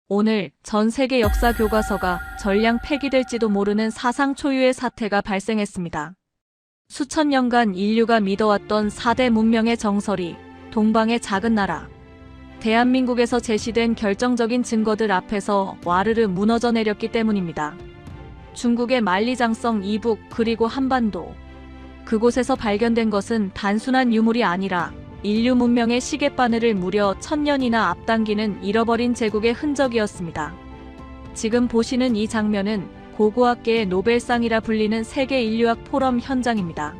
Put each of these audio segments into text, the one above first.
오늘 전 세계 역사 교과서가 전량 폐기될지도 모르는 사상 초유의 사태가 발생했습니다. 수천 년간 인류가 믿어왔던 4대 문명의 정설이 동방의 작은 나라, 대한민국에서 제시된 결정적인 증거들 앞에서 와르르 무너져 내렸기 때문입니다. 중국의 만리장성 이북 그리고 한반도, 그곳에서 발견된 것은 단순한 유물이 아니라 인류 문명의 시계바늘을 무려 1000년이나 앞당기는 잃어버린 제국의 흔적이었습니다. 지금 보시는 이 장면은 고고학계의 노벨상이라 불리는 세계 인류학 포럼 현장입니다.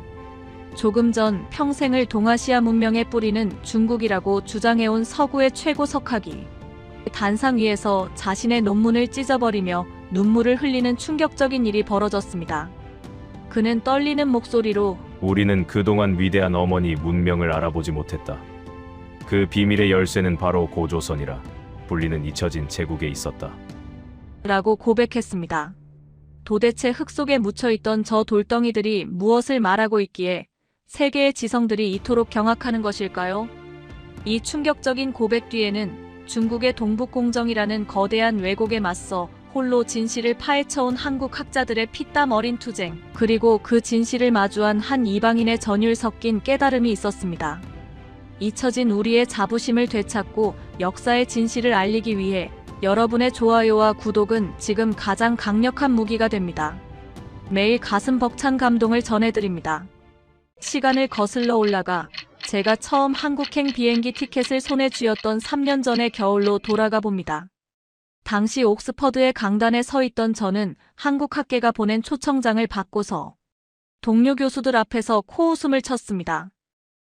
조금 전 평생을 동아시아 문명에 뿌리는 중국이라고 주장해온 서구의 최고 석학이 단상 위에서 자신의 논문을 찢어버리며 눈물을 흘리는 충격적인 일이 벌어졌습니다. 그는 떨리는 목소리로 우리는 그동안 위대한 어머니 문명을 알아보지 못했다. 그 비밀의 열쇠는 바로 고조선이라 불리는 잊혀진 제국에 있었다. 라고 고백했습니다. 도대체 흙 속에 묻혀있던 저 돌덩이들이 무엇을 말하고 있기에 세계의 지성들이 이토록 경악하는 것일까요? 이 충격적인 고백 뒤에는 중국의 동북공정이라는 거대한 왜곡에 맞서 홀로 진실을 파헤쳐온 한국 학자들의 피땀 어린 투쟁, 그리고 그 진실을 마주한 한 이방인의 전율 섞인 깨달음이 있었습니다. 잊혀진 우리의 자부심을 되찾고 역사의 진실을 알리기 위해 여러분의 좋아요와 구독은 지금 가장 강력한 무기가 됩니다. 매일 가슴 벅찬 감동을 전해드립니다. 시간을 거슬러 올라가 제가 처음 한국행 비행기 티켓을 손에 쥐었던 3년 전의 겨울로 돌아가 봅니다. 당시 옥스퍼드의 강단에 서 있던 저는 한국학계가 보낸 초청장을 받고서 동료 교수들 앞에서 코웃음을 쳤습니다.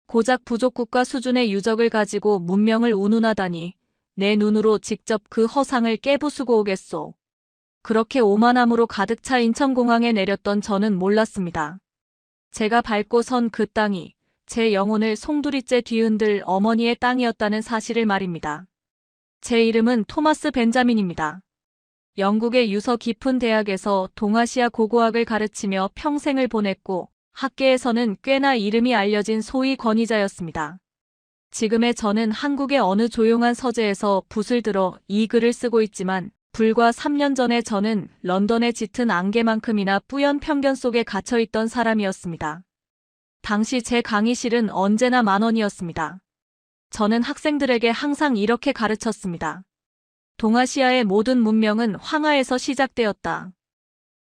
고작 부족국가 수준의 유적을 가지고 문명을 운운하다니 내 눈으로 직접 그 허상을 깨부수고 오겠소. 그렇게 오만함으로 가득 차 인천공항에 내렸던 저는 몰랐습니다. 제가 밟고 선 그 땅이 제 영혼을 송두리째 뒤흔들 어머니의 땅이었다는 사실을 말입니다. 제 이름은 토마스 벤자민입니다. 영국의 유서 깊은 대학에서 동아시아 고고학을 가르치며 평생을 보냈고 학계에서는 꽤나 이름이 알려진 소위 권위자였습니다. 지금의 저는 한국의 어느 조용한 서재에서 붓을 들어 이 글을 쓰고 있지만 불과 3년 전에 저는 런던의 짙은 안개만큼이나 뿌연 편견 속에 갇혀있던 사람이었습니다. 당시 제 강의실은 언제나 만원이었습니다. 저는 학생들에게 항상 이렇게 가르쳤습니다. 동아시아의 모든 문명은 황하에서 시작되었다.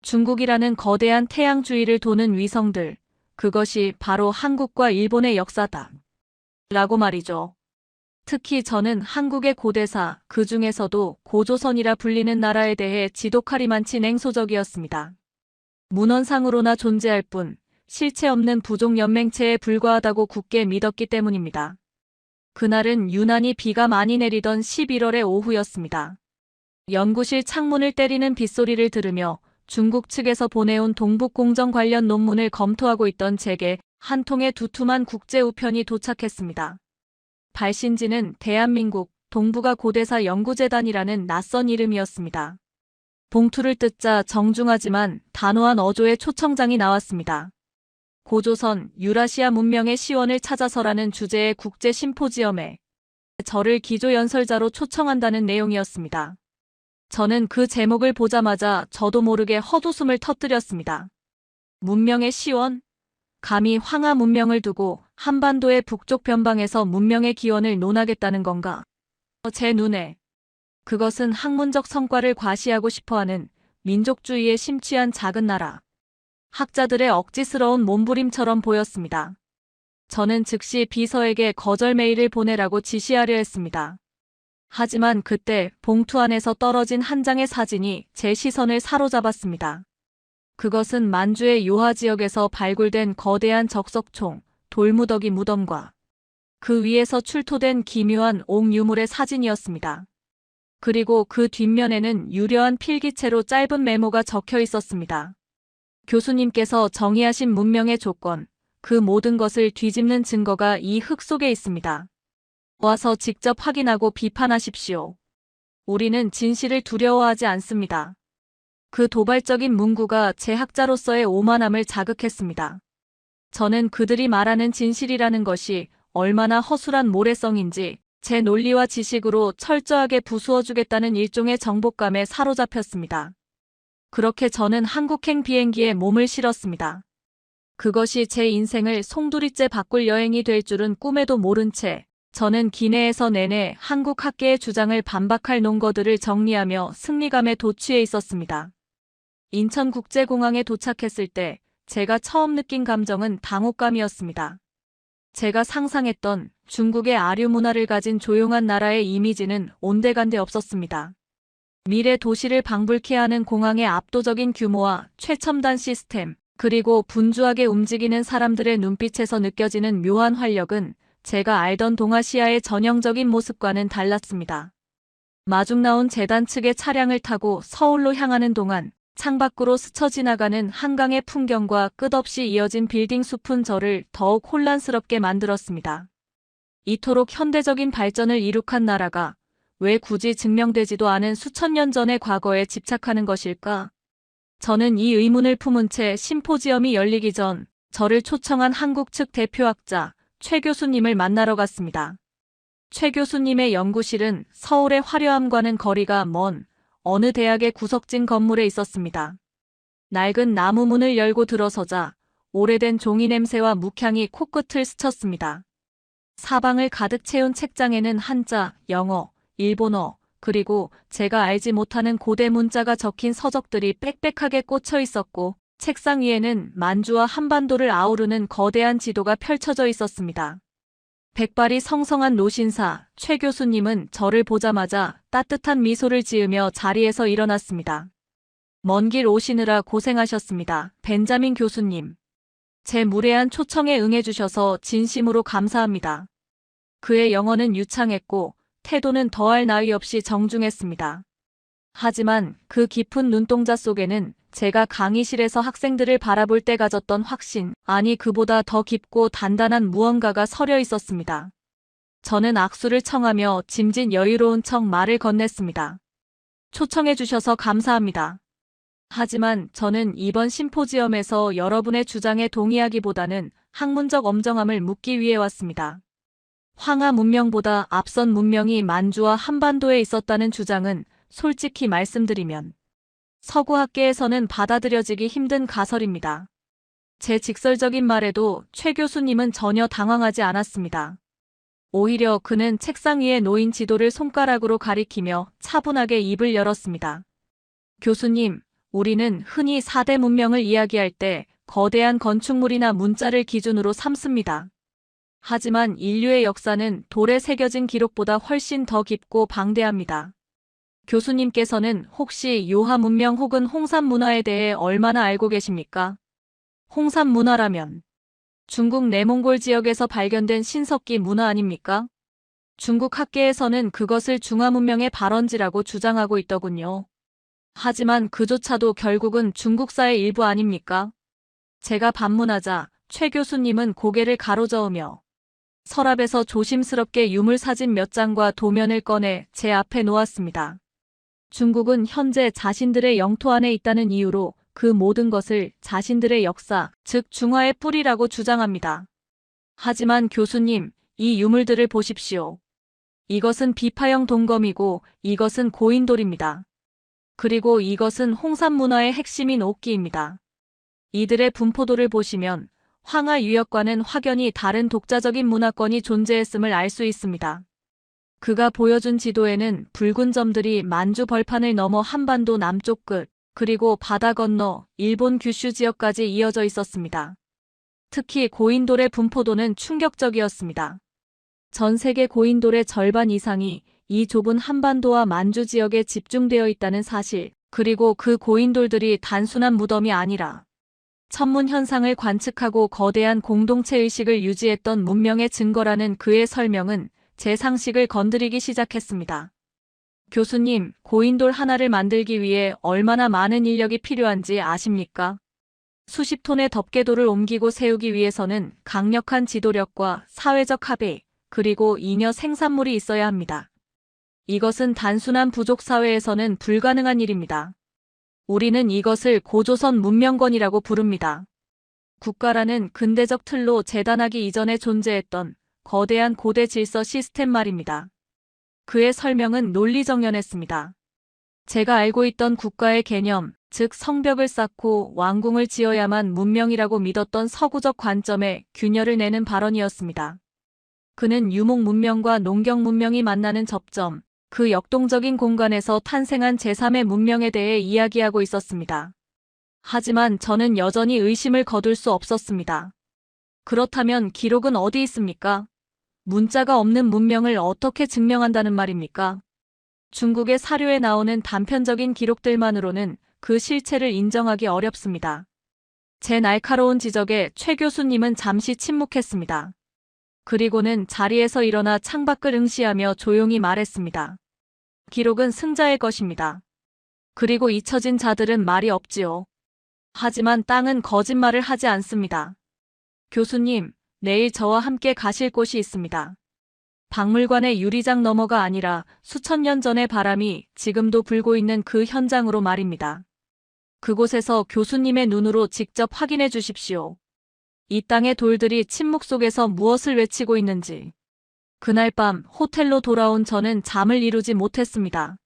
중국이라는 거대한 태양 주위를 도는 위성들, 그것이 바로 한국과 일본의 역사다. 라고 말이죠. 특히 저는 한국의 고대사, 그 중에서도 고조선이라 불리는 나라에 대해 지독하리만치 냉소적이었습니다. 문헌상으로나 존재할 뿐 실체 없는 부족 연맹체에 불과하다고 굳게 믿었기 때문입니다. 그날은 유난히 비가 많이 내리던 11월의 오후였습니다. 연구실 창문을 때리는 빗소리를 들으며 중국 측에서 보내온 동북공정 관련 논문을 검토하고 있던 제게 한 통의 두툼한 국제우편이 도착했습니다. 발신지는 대한민국 동북아 고대사 연구재단이라는 낯선 이름이었습니다. 봉투를 뜯자 정중하지만 단호한 어조의 초청장이 나왔습니다. 고조선, 유라시아 문명의 시원을 찾아서라는 주제의 국제 심포지엄에 저를 기조연설자로 초청한다는 내용이었습니다. 저는 그 제목을 보자마자 저도 모르게 헛웃음을 터뜨렸습니다. 문명의 시원? 감히 황하 문명을 두고 한반도의 북쪽 변방에서 문명의 기원을 논하겠다는 건가? 제 눈에 그것은 학문적 성과를 과시하고 싶어하는 민족주의에 심취한 작은 나라, 학자들의 억지스러운 몸부림처럼 보였습니다. 저는 즉시 비서에게 거절 메일을 보내라고 지시하려 했습니다. 하지만 그때 봉투 안에서 떨어진 한 장의 사진이 제 시선을 사로잡았습니다. 그것은 만주의 요하 지역에서 발굴된 거대한 적석총, 돌무더기 무덤과 그 위에서 출토된 기묘한 옥유물의 사진이었습니다. 그리고 그 뒷면에는 유려한 필기체로 짧은 메모가 적혀 있었습니다. 교수님께서 정의하신 문명의 조건, 그 모든 것을 뒤집는 증거가 이 흙 속에 있습니다. 와서 직접 확인하고 비판하십시오. 우리는 진실을 두려워하지 않습니다. 그 도발적인 문구가 제 학자로서의 오만함을 자극했습니다. 저는 그들이 말하는 진실이라는 것이 얼마나 허술한 모래성인지 제 논리와 지식으로 철저하게 부수어주겠다는 일종의 정복감에 사로잡혔습니다. 그렇게 저는 한국행 비행기에 몸을 실었습니다. 그것이 제 인생을 송두리째 바꿀 여행이 될 줄은 꿈에도 모른 채 저는 기내에서 내내 한국 학계의 주장을 반박할 논거들을 정리하며 승리감에 도취해 있었습니다. 인천국제공항에 도착했을 때 제가 처음 느낀 감정은 당혹감이었습니다. 제가 상상했던 중국의 아류 문화를 가진 조용한 나라의 이미지는 온데간데 없었습니다. 미래 도시를 방불케 하는 공항의 압도적인 규모와 최첨단 시스템, 그리고 분주하게 움직이는 사람들의 눈빛에서 느껴지는 묘한 활력은 제가 알던 동아시아의 전형적인 모습과는 달랐습니다. 마중 나온 재단 측의 차량을 타고 서울로 향하는 동안 창밖으로 스쳐 지나가는 한강의 풍경과 끝없이 이어진 빌딩 숲은 저를 더욱 혼란스럽게 만들었습니다. 이토록 현대적인 발전을 이룩한 나라가 왜 굳이 증명되지도 않은 수천 년 전의 과거에 집착하는 것일까? 저는 이 의문을 품은 채 심포지엄이 열리기 전 저를 초청한 한국 측 대표학자 최 교수님을 만나러 갔습니다. 최 교수님의 연구실은 서울의 화려함과는 거리가 먼 어느 대학의 구석진 건물에 있었습니다. 낡은 나무 문을 열고 들어서자 오래된 종이 냄새와 묵향이 코끝을 스쳤습니다. 사방을 가득 채운 책장에는 한자, 영어, 일본어, 그리고 제가 알지 못하는 고대 문자가 적힌 서적들이 빽빽하게 꽂혀 있었고 책상 위에는 만주와 한반도를 아우르는 거대한 지도가 펼쳐져 있었습니다. 백발이 성성한 노신사 최 교수님은 저를 보자마자 따뜻한 미소를 지으며 자리에서 일어났습니다. 먼 길 오시느라 고생하셨습니다. 벤자민 교수님. 제 무례한 초청에 응해주셔서 진심으로 감사합니다. 그의 영어는 유창했고 태도는 더할 나위 없이 정중했습니다. 하지만 그 깊은 눈동자 속에는 제가 강의실에서 학생들을 바라볼 때 가졌던 확신, 아니 그보다 더 깊고 단단한 무언가가 서려 있었습니다. 저는 악수를 청하며 짐짓 여유로운 척 말을 건넸습니다. 초청해 주셔서 감사합니다. 하지만 저는 이번 심포지엄에서 여러분의 주장에 동의하기보다는 학문적 엄정함을 묻기 위해 왔습니다. 황하 문명보다 앞선 문명이 만주와 한반도에 있었다는 주장은 솔직히 말씀드리면 서구 학계에서는 받아들여지기 힘든 가설입니다. 제 직설적인 말에도 최 교수님은 전혀 당황하지 않았습니다. 오히려 그는 책상 위에 놓인 지도를 손가락으로 가리키며 차분하게 입을 열었습니다. 교수님, 우리는 흔히 4대 문명을 이야기할 때 거대한 건축물이나 문자를 기준으로 삼습니다. 하지만 인류의 역사는 돌에 새겨진 기록보다 훨씬 더 깊고 방대합니다. 교수님께서는 혹시 요하 문명 혹은 홍산 문화에 대해 얼마나 알고 계십니까? 홍산 문화라면 중국 내몽골 지역에서 발견된 신석기 문화 아닙니까? 중국 학계에서는 그것을 중화 문명의 발원지라고 주장하고 있더군요. 하지만 그조차도 결국은 중국사의 일부 아닙니까? 제가 반문하자 최 교수님은 고개를 가로저으며 서랍에서 조심스럽게 유물 사진 몇 장과 도면을 꺼내 제 앞에 놓았습니다. 중국은 현재 자신들의 영토 안에 있다는 이유로 그 모든 것을 자신들의 역사, 즉 중화의 뿌리라고 주장합니다. 하지만 교수님, 이 유물들을 보십시오. 이것은 비파형 동검이고 이것은 고인돌입니다. 그리고 이것은 홍산 문화의 핵심인 옥기입니다. 이들의 분포도를 보시면 황하 유역과는 확연히 다른 독자적인 문화권이 존재했음을 알 수 있습니다. 그가 보여준 지도에는 붉은 점들이 만주 벌판을 넘어 한반도 남쪽 끝, 그리고 바다 건너 일본 규슈 지역까지 이어져 있었습니다. 특히 고인돌의 분포도는 충격적이었습니다. 전 세계 고인돌의 절반 이상이 이 좁은 한반도와 만주 지역에 집중되어 있다는 사실, 그리고 그 고인돌들이 단순한 무덤이 아니라 천문 현상을 관측하고 거대한 공동체 의식을 유지했던 문명의 증거라는 그의 설명은 제 상식을 건드리기 시작했습니다. 교수님, 고인돌 하나를 만들기 위해 얼마나 많은 인력이 필요한지 아십니까? 수십 톤의 덮개돌을 옮기고 세우기 위해서는 강력한 지도력과 사회적 합의, 그리고 잉여 생산물이 있어야 합니다. 이것은 단순한 부족 사회에서는 불가능한 일입니다. 우리는 이것을 고조선 문명권이라고 부릅니다. 국가라는 근대적 틀로 재단하기 이전에 존재했던 거대한 고대 질서 시스템 말입니다. 그의 설명은 논리정연했습니다. 제가 알고 있던 국가의 개념, 즉 성벽을 쌓고 왕궁을 지어야만 문명이라고 믿었던 서구적 관점에 균열을 내는 발언이었습니다. 그는 유목 문명과 농경 문명이 만나는 접점, 그 역동적인 공간에서 탄생한 제3의 문명에 대해 이야기하고 있었습니다. 하지만 저는 여전히 의심을 거둘 수 없었습니다. 그렇다면 기록은 어디 있습니까? 문자가 없는 문명을 어떻게 증명한다는 말입니까? 중국의 사료에 나오는 단편적인 기록들만으로는 그 실체를 인정하기 어렵습니다. 제 날카로운 지적에 최 교수님은 잠시 침묵했습니다. 그리고는 자리에서 일어나 창밖을 응시하며 조용히 말했습니다. 기록은 승자의 것입니다. 그리고 잊혀진 자들은 말이 없지요. 하지만 땅은 거짓말을 하지 않습니다. 교수님, 내일 저와 함께 가실 곳이 있습니다. 박물관의 유리장 너머가 아니라 수천 년 전의 바람이 지금도 불고 있는 그 현장으로 말입니다. 그곳에서 교수님의 눈으로 직접 확인해 주십시오. 이 땅의 돌들이 침묵 속에서 무엇을 외치고 있는지. 그날 밤 호텔로 돌아온 저는 잠을 이루지 못했습니다.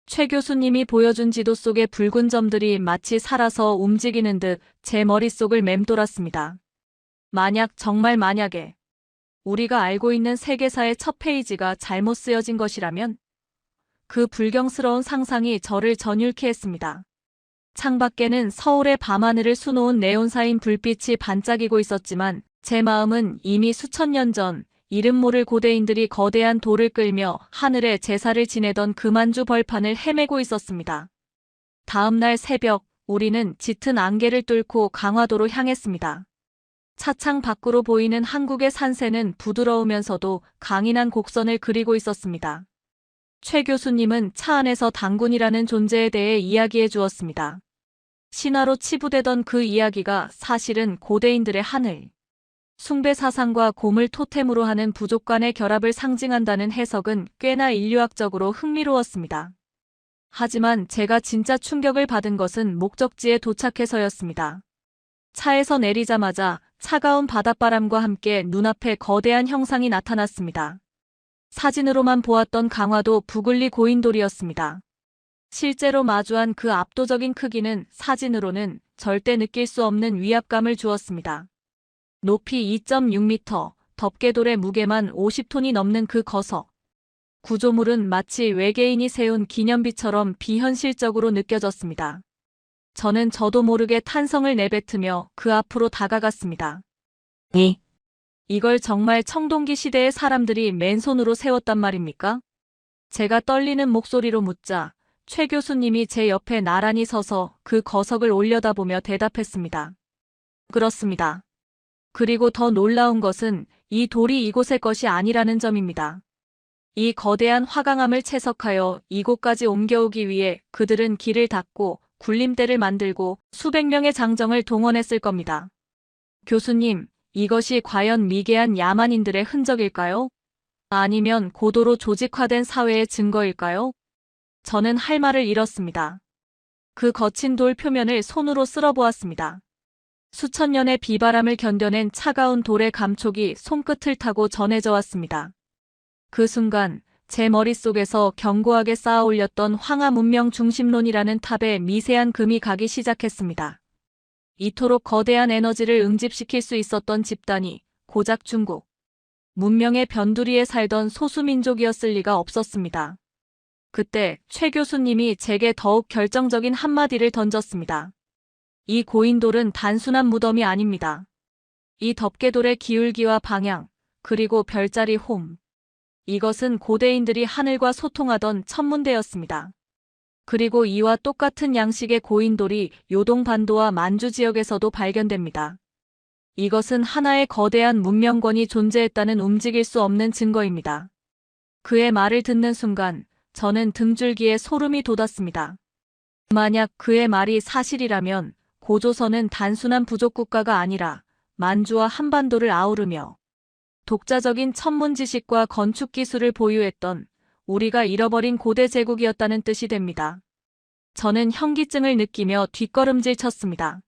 최 교수님이 보여준 지도 속의 붉은 점들이 마치 살아서 움직이는 듯 제 머릿속을 맴돌았습니다. 정말 만약에 우리가 알고 있는 세계사의 첫 페이지가 잘못 쓰여진 것이라면 그 불경스러운 상상이 저를 전율케 했습니다. 창밖에는 서울의 밤하늘을 수놓은 네온사인 불빛이 반짝이고 있었지만 제 마음은 이미 수천 년 전 이름 모를 고대인들이 거대한 돌을 끌며 하늘에 제사를 지내던 금안주 벌판을 헤매고 있었습니다. 다음 날 새벽 우리는 짙은 안개를 뚫고 강화도로 향했습니다. 차창 밖으로 보이는 한국의 산세는 부드러우면서도 강인한 곡선을 그리고 있었습니다. 최 교수님은 차 안에서 단군이라는 존재에 대해 이야기해 주었습니다. 신화로 치부되던 그 이야기가 사실은 고대인들의 하늘, 숭배 사상과 곰을 토템으로 하는 부족 간의 결합을 상징한다는 해석은 꽤나 인류학적으로 흥미로웠습니다. 하지만 제가 진짜 충격을 받은 것은 목적지에 도착해서였습니다. 차에서 내리자마자 차가운 바닷바람과 함께 눈앞에 거대한 형상이 나타났습니다. 사진으로만 보았던 강화도 부글리 고인돌이었습니다. 실제로 마주한 그 압도적인 크기는 사진으로는 절대 느낄 수 없는 위압감을 주었습니다. 높이 2.6m, 덮개돌의 무게만 50톤이 넘는 그 거석. 구조물은 마치 외계인이 세운 기념비처럼 비현실적으로 느껴졌습니다. 저는 저도 모르게 탄성을 내뱉으며 그 앞으로 다가갔습니다. 이걸 정말 청동기 시대의 사람들이 맨손으로 세웠단 말입니까? 제가 떨리는 목소리로 묻자 최 교수님이 제 옆에 나란히 서서 그 거석을 올려다보며 대답했습니다. 그렇습니다. 그리고 더 놀라운 것은 이 돌이 이곳의 것이 아니라는 점입니다. 이 거대한 화강암을 채석하여 이곳까지 옮겨오기 위해 그들은 길을 닦고 굴림대를 만들고 수백 명의 장정을 동원했을 겁니다. 교수님, 이것이 과연 미개한 야만인들의 흔적일까요? 아니면 고도로 조직화된 사회의 증거일까요? 저는 할 말을 잃었습니다. 그 거친 돌 표면을 손으로 쓸어보았습니다. 수천 년의 비바람을 견뎌낸 차가운 돌의 감촉이 손끝을 타고 전해져 왔습니다. 그 순간 제 머릿속에서 견고하게 쌓아 올렸던 황하 문명 중심론이라는 탑에 미세한 금이 가기 시작했습니다. 이토록 거대한 에너지를 응집시킬 수 있었던 집단이 고작 중국, 문명의 변두리에 살던 소수민족이었을 리가 없었습니다. 그때 최 교수님이 제게 더욱 결정적인 한마디를 던졌습니다. 이 고인돌은 단순한 무덤이 아닙니다. 이 덮개돌의 기울기와 방향, 그리고 별자리 홈. 이것은 고대인들이 하늘과 소통하던 천문대였습니다. 그리고 이와 똑같은 양식의 고인돌이 요동반도와 만주 지역에서도 발견됩니다. 이것은 하나의 거대한 문명권이 존재했다는 움직일 수 없는 증거입니다. 그의 말을 듣는 순간 저는 등줄기에 소름이 돋았습니다. 만약 그의 말이 사실이라면 고조선은 단순한 부족 국가가 아니라 만주와 한반도를 아우르며 독자적인 천문 지식과 건축 기술을 보유했던 우리가 잃어버린 고대 제국이었다는 뜻이 됩니다. 저는 현기증을 느끼며 뒷걸음질 쳤습니다.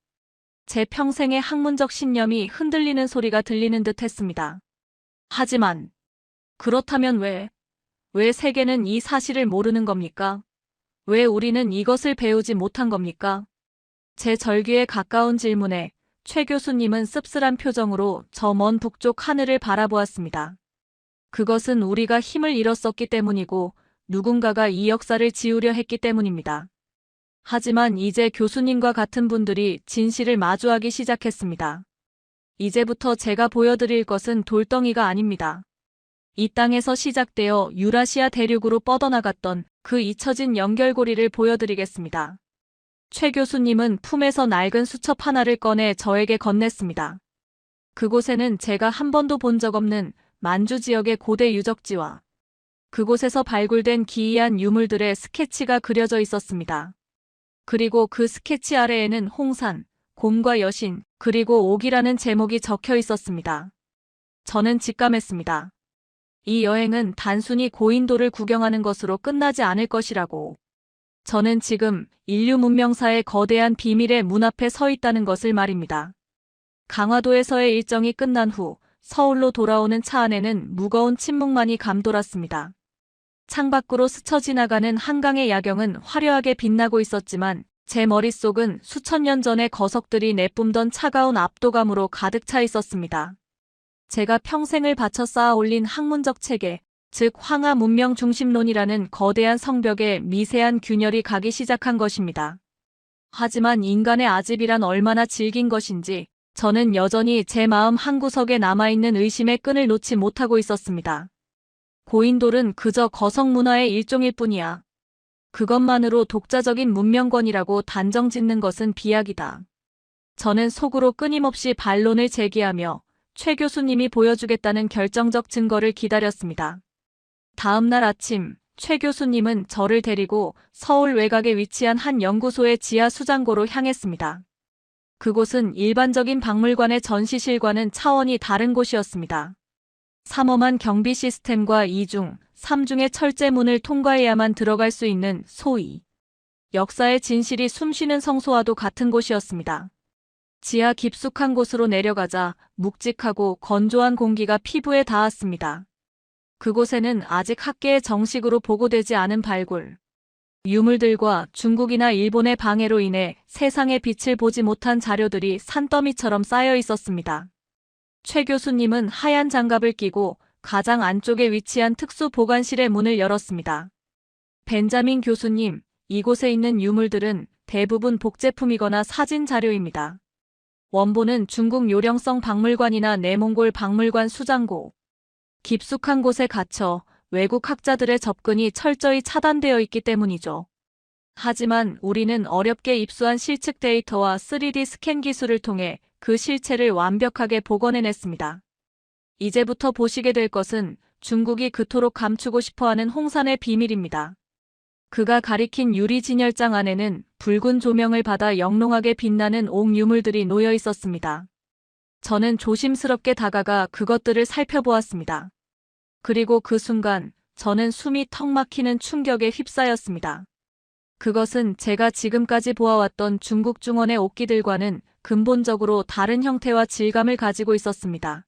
제 평생의 학문적 신념이 흔들리는 소리가 들리는 듯 했습니다. 하지만 그렇다면 왜 세계는 이 사실을 모르는 겁니까? 왜 우리는 이것을 배우지 못한 겁니까? 제 절규에 가까운 질문에 최 교수님은 씁쓸한 표정으로 저 먼 북쪽 하늘을 바라보았습니다. 그것은 우리가 힘을 잃었었기 때문이고 누군가가 이 역사를 지우려 했기 때문입니다. 하지만 이제 교수님과 같은 분들이 진실을 마주하기 시작했습니다. 이제부터 제가 보여드릴 것은 돌덩이가 아닙니다. 이 땅에서 시작되어 유라시아 대륙으로 뻗어나갔던 그 잊혀진 연결고리를 보여드리겠습니다. 최 교수님은 품에서 낡은 수첩 하나를 꺼내 저에게 건넸습니다. 그곳에는 제가 한 번도 본 적 없는 만주 지역의 고대 유적지와 그곳에서 발굴된 기이한 유물들의 스케치가 그려져 있었습니다. 그리고 그 스케치 아래에는 홍산, 곰과 여신, 그리고 옥이라는 제목이 적혀 있었습니다. 저는 직감했습니다. 이 여행은 단순히 고인돌을 구경하는 것으로 끝나지 않을 것이라고. 저는 지금 인류 문명사의 거대한 비밀의 문 앞에 서 있다는 것을 말입니다. 강화도에서의 일정이 끝난 후 서울로 돌아오는 차 안에는 무거운 침묵만이 감돌았습니다. 창밖으로 스쳐 지나가는 한강의 야경은 화려하게 빛나고 있었지만 제 머릿속은 수천 년 전의 거석들이 내뿜던 차가운 압도감으로 가득 차 있었습니다. 제가 평생을 바쳐 쌓아 올린 학문적 체계, 즉 황하 문명 중심론이라는 거대한 성벽에 미세한 균열이 가기 시작한 것입니다. 하지만 인간의 아집이란 얼마나 질긴 것인지 저는 여전히 제 마음 한구석에 남아있는 의심의 끈을 놓지 못하고 있었습니다. 고인돌은 그저 거석 문화의 일종일 뿐이야. 그것만으로 독자적인 문명권이라고 단정 짓는 것은 비약이다. 저는 속으로 끊임없이 반론을 제기하며 최 교수님이 보여주겠다는 결정적 증거를 기다렸습니다. 다음 날 아침, 최 교수님은 저를 데리고 서울 외곽에 위치한 한 연구소의 지하 수장고로 향했습니다. 그곳은 일반적인 박물관의 전시실과는 차원이 다른 곳이었습니다. 삼엄한 경비 시스템과 2중, 3중의 철제문을 통과해야만 들어갈 수 있는 소위 역사의 진실이 숨쉬는 성소와도 같은 곳이었습니다. 지하 깊숙한 곳으로 내려가자 묵직하고 건조한 공기가 피부에 닿았습니다. 그곳에는 아직 학계에 정식으로 보고되지 않은 발굴, 유물들과 중국이나 일본의 방해로 인해 세상의 빛을 보지 못한 자료들이 산더미처럼 쌓여 있었습니다. 최 교수님은 하얀 장갑을 끼고 가장 안쪽에 위치한 특수 보관실의 문을 열었습니다. 벤자민 교수님, 이곳에 있는 유물들은 대부분 복제품이거나 사진 자료입니다. 원본은 중국 요령성 박물관이나 내몽골 박물관 수장고, 깊숙한 곳에 갇혀 외국 학자들의 접근이 철저히 차단되어 있기 때문이죠. 하지만 우리는 어렵게 입수한 실측 데이터와 3D 스캔 기술을 통해 그 실체를 완벽하게 복원해냈습니다. 이제부터 보시게 될 것은 중국이 그토록 감추고 싶어하는 홍산의 비밀입니다. 그가 가리킨 유리 진열장 안에는 붉은 조명을 받아 영롱하게 빛나는 옥 유물들이 놓여 있었습니다. 저는 조심스럽게 다가가 그것들을 살펴보았습니다. 그리고 그 순간 저는 숨이 턱 막히는 충격에 휩싸였습니다. 그것은 제가 지금까지 보아왔던 중국 중원의 옥기들과는 근본적으로 다른 형태와 질감을 가지고 있었습니다.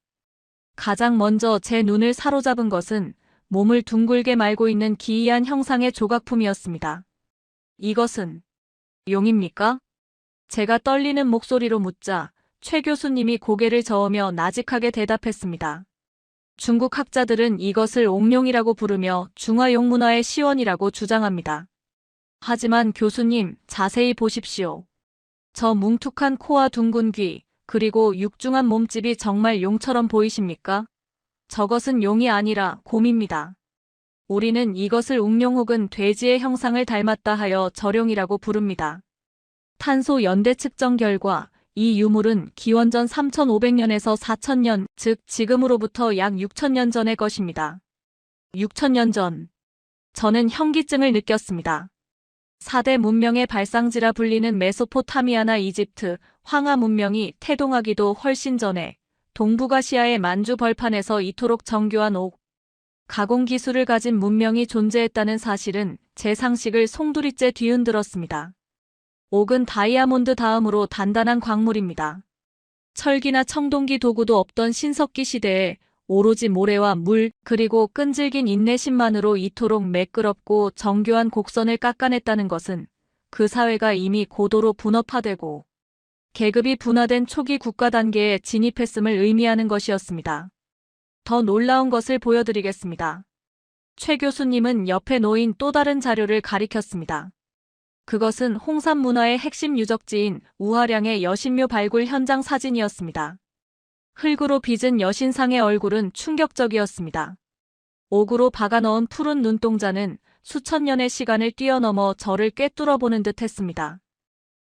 가장 먼저 제 눈을 사로잡은 것은 몸을 둥글게 말고 있는 기이한 형상의 조각품이었습니다. 이것은 용입니까? 제가 떨리는 목소리로 묻자 최 교수님이 고개를 저으며 나직하게 대답했습니다. 중국 학자들은 이것을 옥룡이라고 부르며 중화용 문화의 시원이라고 주장합니다. 하지만 교수님, 자세히 보십시오. 저 뭉툭한 코와 둥근 귀, 그리고 육중한 몸집이 정말 용처럼 보이십니까? 저것은 용이 아니라 곰입니다. 우리는 이것을 웅룡 혹은 돼지의 형상을 닮았다 하여 저룡이라고 부릅니다. 탄소 연대 측정 결과 이 유물은 기원전 3500년에서 4000년, 즉 지금으로부터 약 6000년 전의 것입니다. 6000년 전. 저는 현기증을 느꼈습니다. 4대 문명의 발상지라 불리는 메소포타미아나 이집트, 황하 문명이 태동하기도 훨씬 전에 동북아시아의 만주 벌판에서 이토록 정교한 옥, 가공 기술을 가진 문명이 존재했다는 사실은 제 상식을 송두리째 뒤흔들었습니다. 옥은 다이아몬드 다음으로 단단한 광물입니다. 철기나 청동기 도구도 없던 신석기 시대에 오로지 모래와 물, 그리고 끈질긴 인내심만으로 이토록 매끄럽고 정교한 곡선을 깎아냈다는 것은 그 사회가 이미 고도로 분업화되고 계급이 분화된 초기 국가 단계에 진입했음을 의미하는 것이었습니다. 더 놀라운 것을 보여드리겠습니다. 최 교수님은 옆에 놓인 또 다른 자료를 가리켰습니다. 그것은 홍산 문화의 핵심 유적지인 우화량의 여신묘 발굴 현장 사진이었습니다. 흙으로 빚은 여신상의 얼굴은 충격적이었습니다. 옥으로 박아넣은 푸른 눈동자는 수천 년의 시간을 뛰어넘어 저를 꿰뚫어보는 듯 했습니다.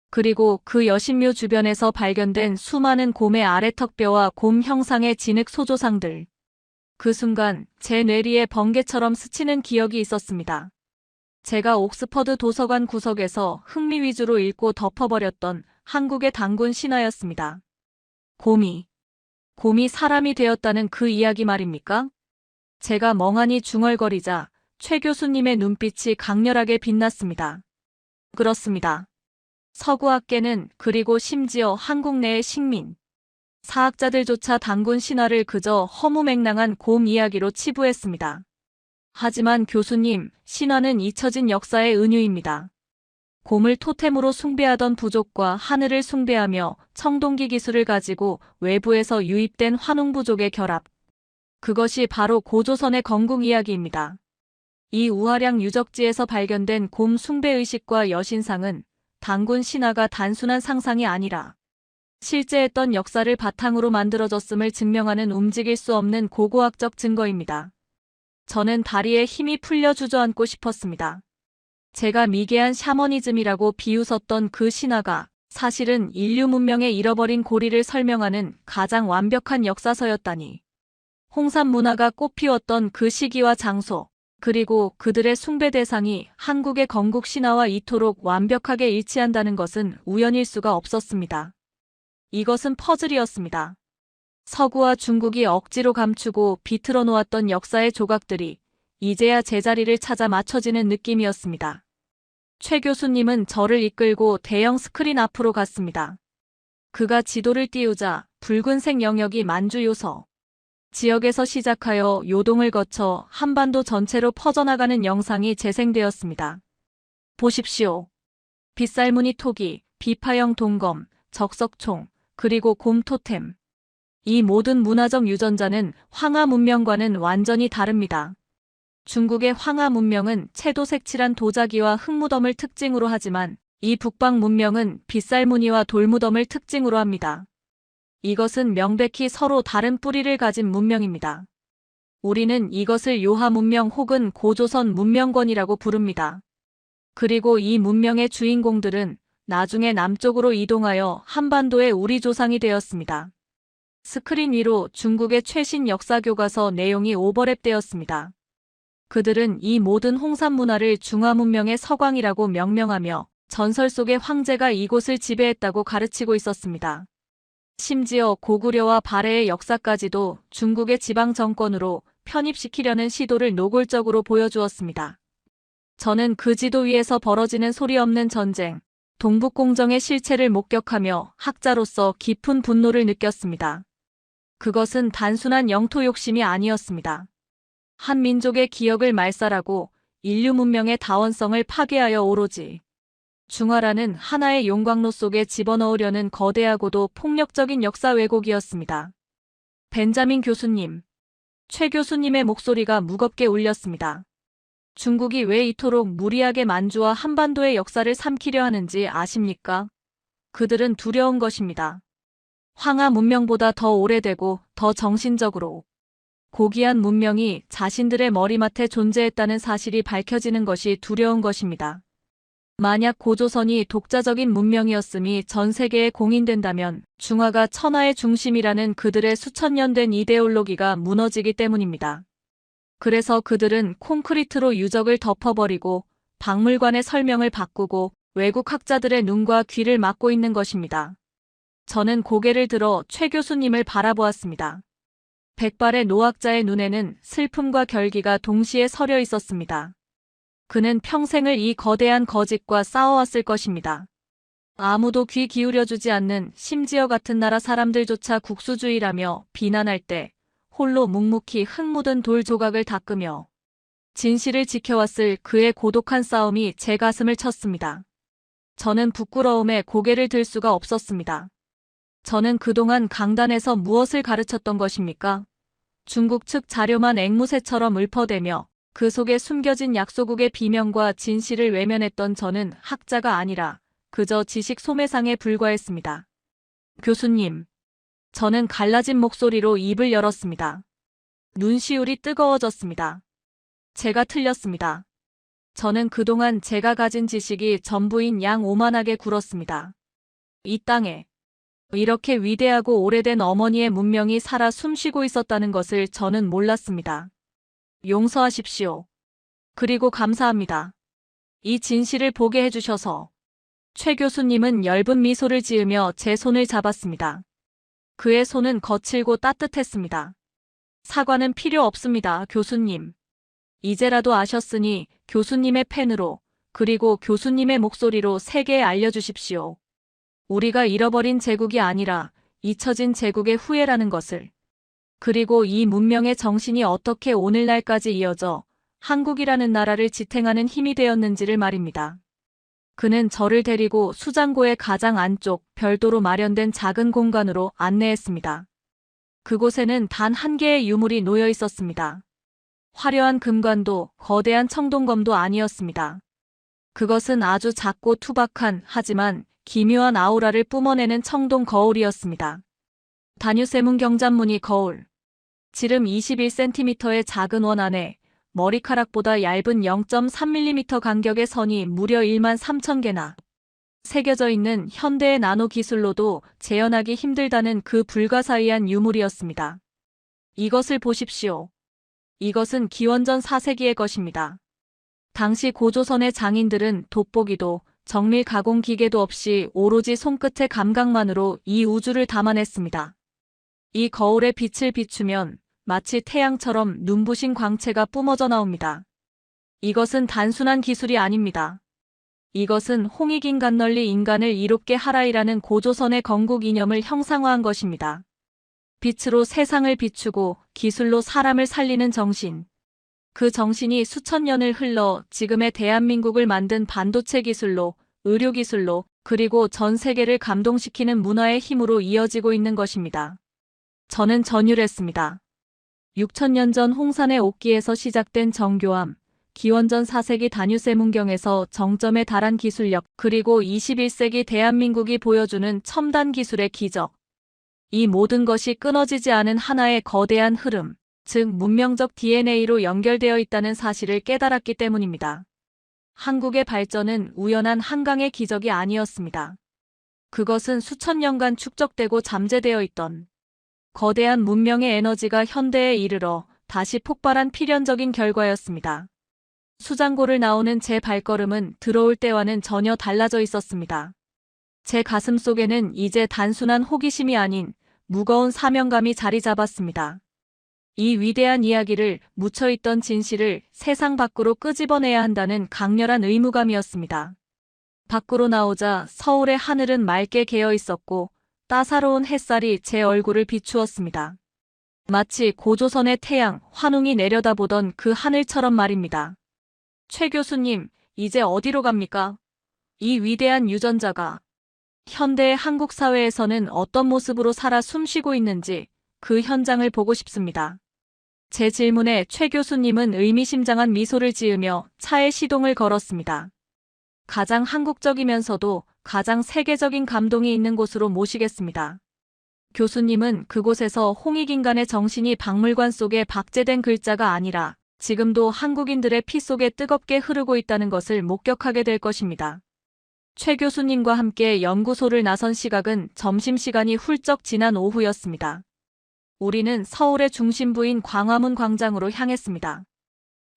그리고 그 여신묘 주변에서 발견된 수많은 곰의 아래턱뼈와 곰 형상의 진흙 소조상들. 그 순간 제 뇌리에 번개처럼 스치는 기억이 있었습니다. 제가 옥스퍼드 도서관 구석에서 흥미 위주로 읽고 덮어버렸던 한국의 단군 신화였습니다. 곰이 사람이 되었다는 그 이야기 말입니까? 제가 멍하니 중얼거리자 최 교수님의 눈빛이 강렬하게 빛났습니다. 그렇습니다. 서구학계는, 그리고 심지어 한국 내의 식민, 사학자들조차 단군 신화를 그저 허무맹랑한 곰 이야기로 치부했습니다. 하지만 교수님, 신화는 잊혀진 역사의 은유입니다. 곰을 토템으로 숭배하던 부족과 하늘을 숭배하며 청동기 기술을 가지고 외부에서 유입된 환웅 부족의 결합. 그것이 바로 고조선의 건국 이야기입니다. 이 우화량 유적지에서 발견된 곰 숭배의식과 여신상은 단군 신화가 단순한 상상이 아니라 실제했던 역사를 바탕으로 만들어졌음을 증명하는 움직일 수 없는 고고학적 증거입니다. 저는 다리에 힘이 풀려 주저앉고 싶었습니다. 제가 미개한 샤머니즘이라고 비웃었던 그 신화가 사실은 인류 문명의 잃어버린 고리를 설명하는 가장 완벽한 역사서였다니. 홍산 문화가 꽃피웠던 그 시기와 장소, 그리고 그들의 숭배 대상이 한국의 건국 신화와 이토록 완벽하게 일치한다는 것은 우연일 수가 없었습니다. 이것은 퍼즐이었습니다. 서구와 중국이 억지로 감추고 비틀어 놓았던 역사의 조각들이 이제야 제자리를 찾아 맞춰지는 느낌이었습니다. 최 교수님은 저를 이끌고 대형 스크린 앞으로 갔습니다. 그가 지도를 띄우자 붉은색 영역이 만주 요서 지역에서 시작하여 요동을 거쳐 한반도 전체로 퍼져나가는 영상이 재생되었습니다. 보십시오. 빗살무늬 토기, 비파형 동검, 적석총, 그리고 곰 토템. 이 모든 문화적 유전자는 황하 문명과는 완전히 다릅니다. 중국의 황하 문명은 채도색 칠한 도자기와 흙무덤을 특징으로 하지만 이 북방 문명은 빗살무늬와 돌무덤을 특징으로 합니다. 이것은 명백히 서로 다른 뿌리를 가진 문명입니다. 우리는 이것을 요하 문명 혹은 고조선 문명권이라고 부릅니다. 그리고 이 문명의 주인공들은 나중에 남쪽으로 이동하여 한반도의 우리 조상이 되었습니다. 스크린 위로 중국의 최신 역사 교과서 내용이 오버랩되었습니다. 그들은 이 모든 홍산 문화를 중화 문명의 서광이라고 명명하며 전설 속의 황제가 이곳을 지배했다고 가르치고 있었습니다. 심지어 고구려와 발해의 역사까지도 중국의 지방 정권으로 편입시키려는 시도를 노골적으로 보여주었습니다. 저는 그 지도 위에서 벌어지는 소리 없는 전쟁, 동북공정의 실체를 목격하며 학자로서 깊은 분노를 느꼈습니다. 그것은 단순한 영토 욕심이 아니었습니다. 한 민족의 기억을 말살하고 인류 문명의 다원성을 파괴하여 오로지 중화라는 하나의 용광로 속에 집어넣으려는 거대하고도 폭력적인 역사 왜곡이었습니다. 벤자민 교수님, 최 교수님의 목소리가 무겁게 울렸습니다. 중국이 왜 이토록 무리하게 만주와 한반도의 역사를 삼키려 하는지 아십니까? 그들은 두려운 것입니다. 황하 문명보다 더 오래되고 더 정신적으로 고귀한 문명이 자신들의 머리맡에 존재했다는 사실이 밝혀지는 것이 두려운 것입니다. 만약 고조선이 독자적인 문명이었음이 전 세계에 공인된다면 중화가 천하의 중심이라는 그들의 수천 년 된 이데올로기가 무너지기 때문입니다. 그래서 그들은 콘크리트로 유적을 덮어버리고 박물관의 설명을 바꾸고 외국 학자들의 눈과 귀를 막고 있는 것입니다. 저는 고개를 들어 최 교수님을 바라보았습니다. 백발의 노학자의 눈에는 슬픔과 결기가 동시에 서려 있었습니다. 그는 평생을 이 거대한 거짓과 싸워왔을 것입니다. 아무도 귀 기울여주지 않는 심지어 같은 나라 사람들조차 국수주의라며 비난할 때 홀로 묵묵히 흙 묻은 돌 조각을 닦으며 진실을 지켜왔을 그의 고독한 싸움이 제 가슴을 쳤습니다. 저는 부끄러움에 고개를 들 수가 없었습니다. 저는 그동안 강단에서 무엇을 가르쳤던 것입니까? 중국 측 자료만 앵무새처럼 읊어대며 그 속에 숨겨진 약소국의 비명과 진실을 외면했던 저는 학자가 아니라 그저 지식 소매상에 불과했습니다. 교수님. 저는 갈라진 목소리로 입을 열었습니다. 눈시울이 뜨거워졌습니다. 제가 틀렸습니다. 저는 그동안 제가 가진 지식이 전부인 양 오만하게 굴었습니다. 이 땅에 이렇게 위대하고 오래된 어머니의 문명이 살아 숨쉬고 있었다는 것을 저는 몰랐습니다. 용서하십시오. 그리고 감사합니다. 이 진실을 보게 해주셔서. 최 교수님은 엷은 미소를 지으며 제 손을 잡았습니다. 그의 손은 거칠고 따뜻했습니다. 사과는 필요 없습니다, 교수님. 이제라도 아셨으니 교수님의 펜으로 그리고 교수님의 목소리로 세계에 알려주십시오. 우리가 잃어버린 제국이 아니라 잊혀진 제국의 후예라는 것을. 그리고 이 문명의 정신이 어떻게 오늘날까지 이어져 한국이라는 나라를 지탱하는 힘이 되었는지를 말입니다. 그는 저를 데리고 수장고의 가장 안쪽 별도로 마련된 작은 공간으로 안내했습니다. 그곳에는 단 한 개의 유물이 놓여 있었습니다. 화려한 금관도 거대한 청동검도 아니었습니다. 그것은 아주 작고 투박한 하지만 기묘한 아우라를 뿜어내는 청동 거울이었습니다. 다뉴세문 경잔무늬 거울. 지름 21cm의 작은 원 안에 머리카락보다 얇은 0.3mm 간격의 선이 무려 13,000개나 새겨져 있는 현대의 나노 기술로도 재현하기 힘들다는 그 불가사의한 유물이었습니다. 이것을 보십시오. 이것은 기원전 4세기의 것입니다. 당시 고조선의 장인들은 돋보기도 정밀 가공 기계도 없이 오로지 손끝의 감각만으로 이 우주를 담아냈습니다. 이 거울에 빛을 비추면 마치 태양처럼 눈부신 광채가 뿜어져 나옵니다. 이것은 단순한 기술이 아닙니다. 이것은 홍익인간 널리 인간을 이롭게 하라이라는 고조선의 건국 이념을 형상화한 것입니다. 빛으로 세상을 비추고 기술로 사람을 살리는 정신. 그 정신이 수천 년을 흘러 지금의 대한민국을 만든 반도체 기술로, 의료 기술로, 그리고 전 세계를 감동시키는 문화의 힘으로 이어지고 있는 것입니다. 저는 전율했습니다. 6,000년 전 홍산의 옥기에서 시작된 정교함, 기원전 4세기 다뉴세문경에서 정점에 달한 기술력, 그리고 21세기 대한민국이 보여주는 첨단 기술의 기적. 이 모든 것이 끊어지지 않은 하나의 거대한 흐름, 즉 문명적 DNA로 연결되어 있다는 사실을 깨달았기 때문입니다. 한국의 발전은 우연한 한강의 기적이 아니었습니다. 그것은 수천 년간 축적되고 잠재되어 있던 거대한 문명의 에너지가 현대에 이르러 다시 폭발한 필연적인 결과였습니다. 수장고를 나오는 제 발걸음은 들어올 때와는 전혀 달라져 있었습니다. 제 가슴 속에는 이제 단순한 호기심이 아닌 무거운 사명감이 자리 잡았습니다. 이 위대한 이야기를 묻혀있던 진실을 세상 밖으로 끄집어내야 한다는 강렬한 의무감이었습니다. 밖으로 나오자 서울의 하늘은 맑게 개어 있었고 따사로운 햇살이 제 얼굴을 비추었습니다. 마치 고조선의 태양, 환웅이 내려다보던 그 하늘처럼 말입니다. 최 교수님, 이제 어디로 갑니까? 이 위대한 유전자가 현대의 한국 사회에서는 어떤 모습으로 살아 숨쉬고 있는지 그 현장을 보고 싶습니다. 제 질문에 최 교수님은 의미심장한 미소를 지으며 차에 시동을 걸었습니다. 가장 한국적이면서도 가장 세계적인 감동이 있는 곳으로 모시겠습니다. 교수님은 그곳에서 홍익인간의 정신이 박물관 속에 박제된 글자가 아니라 지금도 한국인들의 피 속에 뜨겁게 흐르고 있다는 것을 목격하게 될 것입니다. 최 교수님과 함께 연구소를 나선 시각은 점심시간이 훌쩍 지난 오후였습니다. 우리는 서울의 중심부인 광화문 광장으로 향했습니다.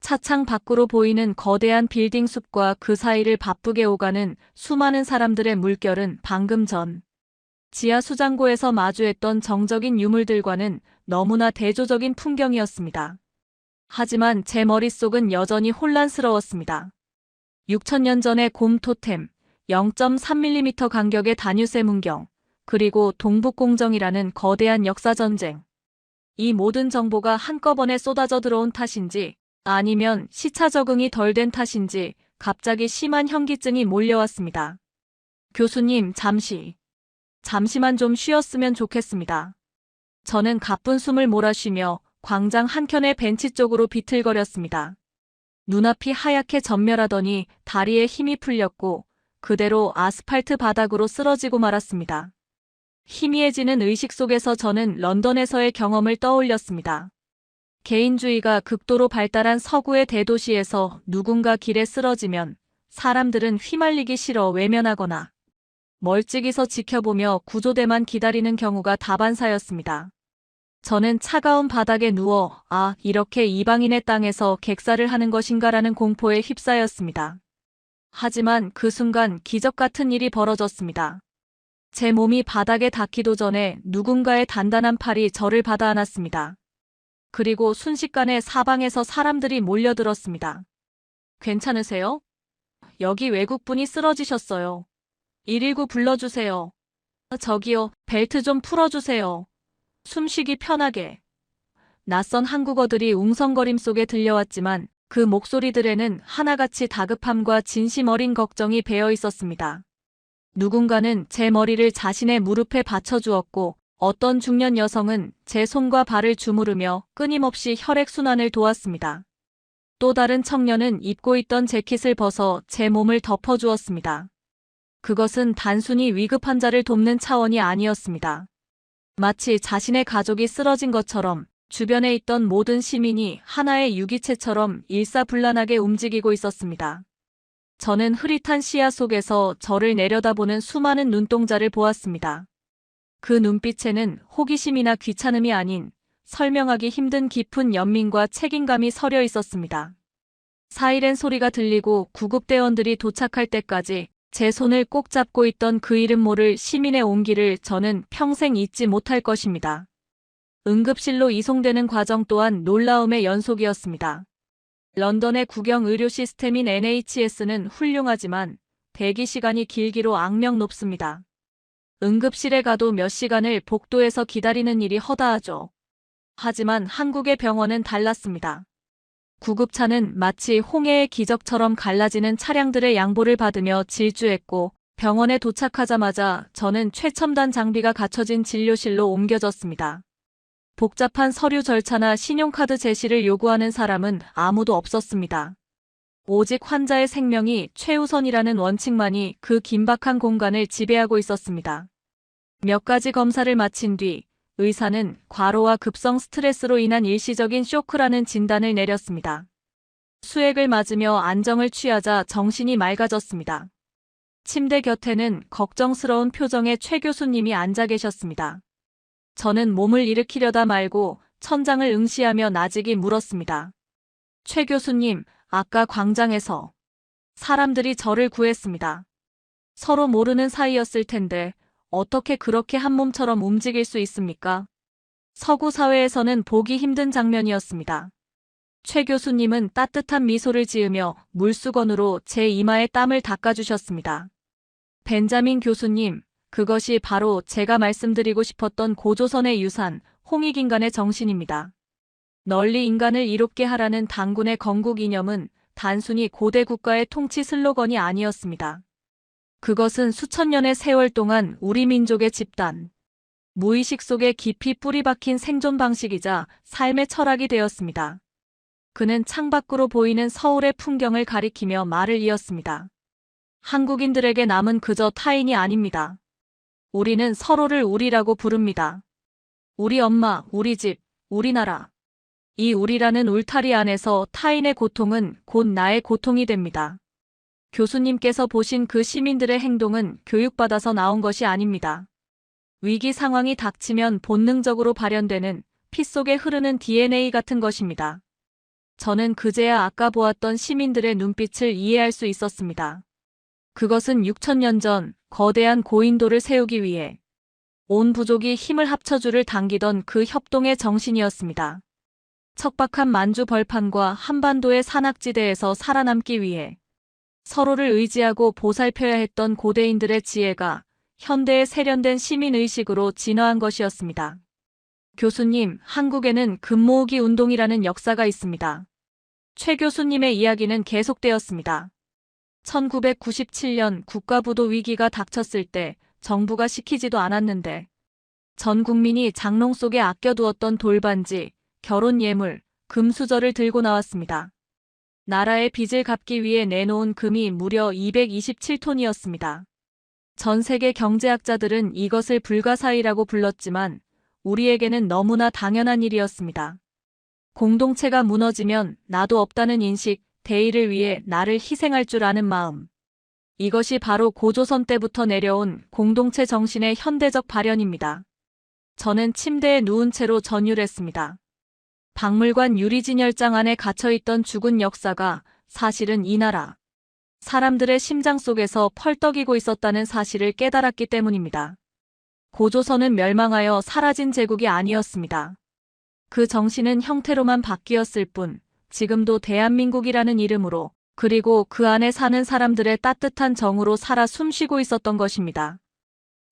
차창 밖으로 보이는 거대한 빌딩 숲과 그 사이를 바쁘게 오가는 수많은 사람들의 물결은 방금 전 지하 수장고에서 마주했던 정적인 유물들과는 너무나 대조적인 풍경이었습니다. 하지만 제 머릿속은 여전히 혼란스러웠습니다. 6,000년 전의 곰 토템, 0.3mm 간격의 다뉴세 문경, 그리고 동북공정이라는 거대한 역사전쟁. 이 모든 정보가 한꺼번에 쏟아져 들어온 탓인지 아니면 시차 적응이 덜 된 탓인지 갑자기 심한 현기증이 몰려왔습니다. 교수님, 잠시만 좀 쉬었으면 좋겠습니다. 저는 가쁜 숨을 몰아쉬며 광장 한켠의 벤치 쪽으로 비틀거렸습니다. 눈앞이 하얗게 전멸하더니 다리에 힘이 풀렸고 그대로 아스팔트 바닥으로 쓰러지고 말았습니다. 희미해지는 의식 속에서 저는 런던에서의 경험을 떠올렸습니다. 개인주의가 극도로 발달한 서구의 대도시에서 누군가 길에 쓰러지면 사람들은 휘말리기 싫어 외면하거나 멀찍이 서 지켜보며 구조대만 기다리는 경우가 다반사였습니다. 저는 차가운 바닥에 누워 이렇게 이방인의 땅에서 객사를 하는 것인가라는 공포에 휩싸였습니다. 하지만 그 순간 기적 같은 일이 벌어졌습니다. 제 몸이 바닥에 닿기도 전에 누군가의 단단한 팔이 저를 받아 안았습니다. 그리고 순식간에 사방에서 사람들이 몰려들었습니다. 괜찮으세요? 여기 외국분이 쓰러지셨어요. 119 불러주세요. 저기요, 벨트 좀 풀어주세요. 숨쉬기 편하게. 낯선 한국어들이 웅성거림 속에 들려왔지만 그 목소리들에는 하나같이 다급함과 진심 어린 걱정이 배어 있었습니다. 누군가는 제 머리를 자신의 무릎에 받쳐주었고 어떤 중년 여성은 제 손과 발을 주무르며 끊임없이 혈액순환을 도왔습니다. 또 다른 청년은 입고 있던 재킷을 벗어 제 몸을 덮어주었습니다. 그것은 단순히 위급 환자를 돕는 차원이 아니었습니다. 마치 자신의 가족이 쓰러진 것처럼 주변에 있던 모든 시민이 하나의 유기체처럼 일사불란하게 움직이고 있었습니다. 저는 흐릿한 시야 속에서 저를 내려다보는 수많은 눈동자를 보았습니다. 그 눈빛에는 호기심이나 귀찮음이 아닌 설명하기 힘든 깊은 연민과 책임감이 서려 있었습니다. 사이렌 소리가 들리고 구급대원들이 도착할 때까지 제 손을 꼭 잡고 있던 그 이름 모를 시민의 온기를 저는 평생 잊지 못할 것입니다. 응급실로 이송되는 과정 또한 놀라움의 연속이었습니다. 런던의 국영 의료 시스템인 NHS는 훌륭하지만 대기 시간이 길기로 악명 높습니다. 응급실에 가도 몇 시간을 복도에서 기다리는 일이 허다하죠. 하지만 한국의 병원은 달랐습니다. 구급차는 마치 홍해의 기적처럼 갈라지는 차량들의 양보를 받으며 질주했고 병원에 도착하자마자 저는 최첨단 장비가 갖춰진 진료실로 옮겨졌습니다. 복잡한 서류 절차나 신용카드 제시를 요구하는 사람은 아무도 없었습니다. 오직 환자의 생명이 최우선이라는 원칙만이 그 긴박한 공간을 지배하고 있었습니다. 몇 가지 검사를 마친 뒤 의사는 과로와 급성 스트레스로 인한 일시적인 쇼크라는 진단을 내렸습니다. 수액을 맞으며 안정을 취하자 정신이 맑아졌습니다. 침대 곁에는 걱정스러운 표정의 최 교수님이 앉아 계셨습니다. 저는 몸을 일으키려다 말고 천장을 응시하며 나직이 물었습니다. 최 교수님, 아까 광장에서 사람들이 저를 구했습니다. 서로 모르는 사이였을 텐데 어떻게 그렇게 한 몸처럼 움직일 수 있습니까? 서구 사회에서는 보기 힘든 장면이었습니다. 최 교수님은 따뜻한 미소를 지으며 물수건으로 제 이마에 땀을 닦아주셨습니다. 벤자민 교수님, 그것이 바로 제가 말씀드리고 싶었던 고조선의 유산, 홍익인간의 정신입니다. 널리 인간을 이롭게 하라는 단군의 건국 이념은 단순히 고대 국가의 통치 슬로건이 아니었습니다. 그것은 수천 년의 세월 동안 우리 민족의 집단, 무의식 속에 깊이 뿌리 박힌 생존 방식이자 삶의 철학이 되었습니다. 그는 창밖으로 보이는 서울의 풍경을 가리키며 말을 이었습니다. 한국인들에게 남은 그저 타인이 아닙니다. 우리는 서로를 우리라고 부릅니다. 우리 엄마, 우리 집, 우리나라. 이 우리라는 울타리 안에서 타인의 고통은 곧 나의 고통이 됩니다. 교수님께서 보신 그 시민들의 행동은 교육받아서 나온 것이 아닙니다. 위기 상황이 닥치면 본능적으로 발현되는 피 속에 흐르는 DNA 같은 것입니다. 저는 그제야 아까 보았던 시민들의 눈빛을 이해할 수 있었습니다. 그것은 6,000년 전 거대한 고인돌을 세우기 위해 온 부족이 힘을 합쳐줄을 당기던 그 협동의 정신이었습니다. 척박한 만주 벌판과 한반도의 산악지대에서 살아남기 위해 서로를 의지하고 보살펴야 했던 고대인들의 지혜가 현대의 세련된 시민의식으로 진화한 것이었습니다. 교수님, 한국에는 금 모으기 운동이라는 역사가 있습니다. 최 교수님의 이야기는 계속되었습니다. 1997년 국가부도 위기가 닥쳤을 때 정부가 시키지도 않았는데 전 국민이 장롱 속에 아껴두었던 돌반지, 결혼 예물, 금수저를 들고 나왔습니다. 나라의 빚을 갚기 위해 내놓은 금이 무려 227톤이었습니다. 전 세계 경제학자들은 이것을 불가사의라고 불렀지만 우리에게는 너무나 당연한 일이었습니다. 공동체가 무너지면 나도 없다는 인식, 대의를 위해 나를 희생할 줄 아는 마음. 이것이 바로 고조선 때부터 내려온 공동체 정신의 현대적 발현입니다. 저는 침대에 누운 채로 전율했습니다. 박물관 유리진열장 안에 갇혀있던 죽은 역사가 사실은 이 나라 사람들의 심장 속에서 펄떡이고 있었다는 사실을 깨달았기 때문입니다. 고조선은 멸망하여 사라진 제국이 아니었습니다. 그 정신은 형태로만 바뀌었을 뿐 지금도 대한민국이라는 이름으로 그리고 그 안에 사는 사람들의 따뜻한 정으로 살아 숨쉬고 있었던 것입니다.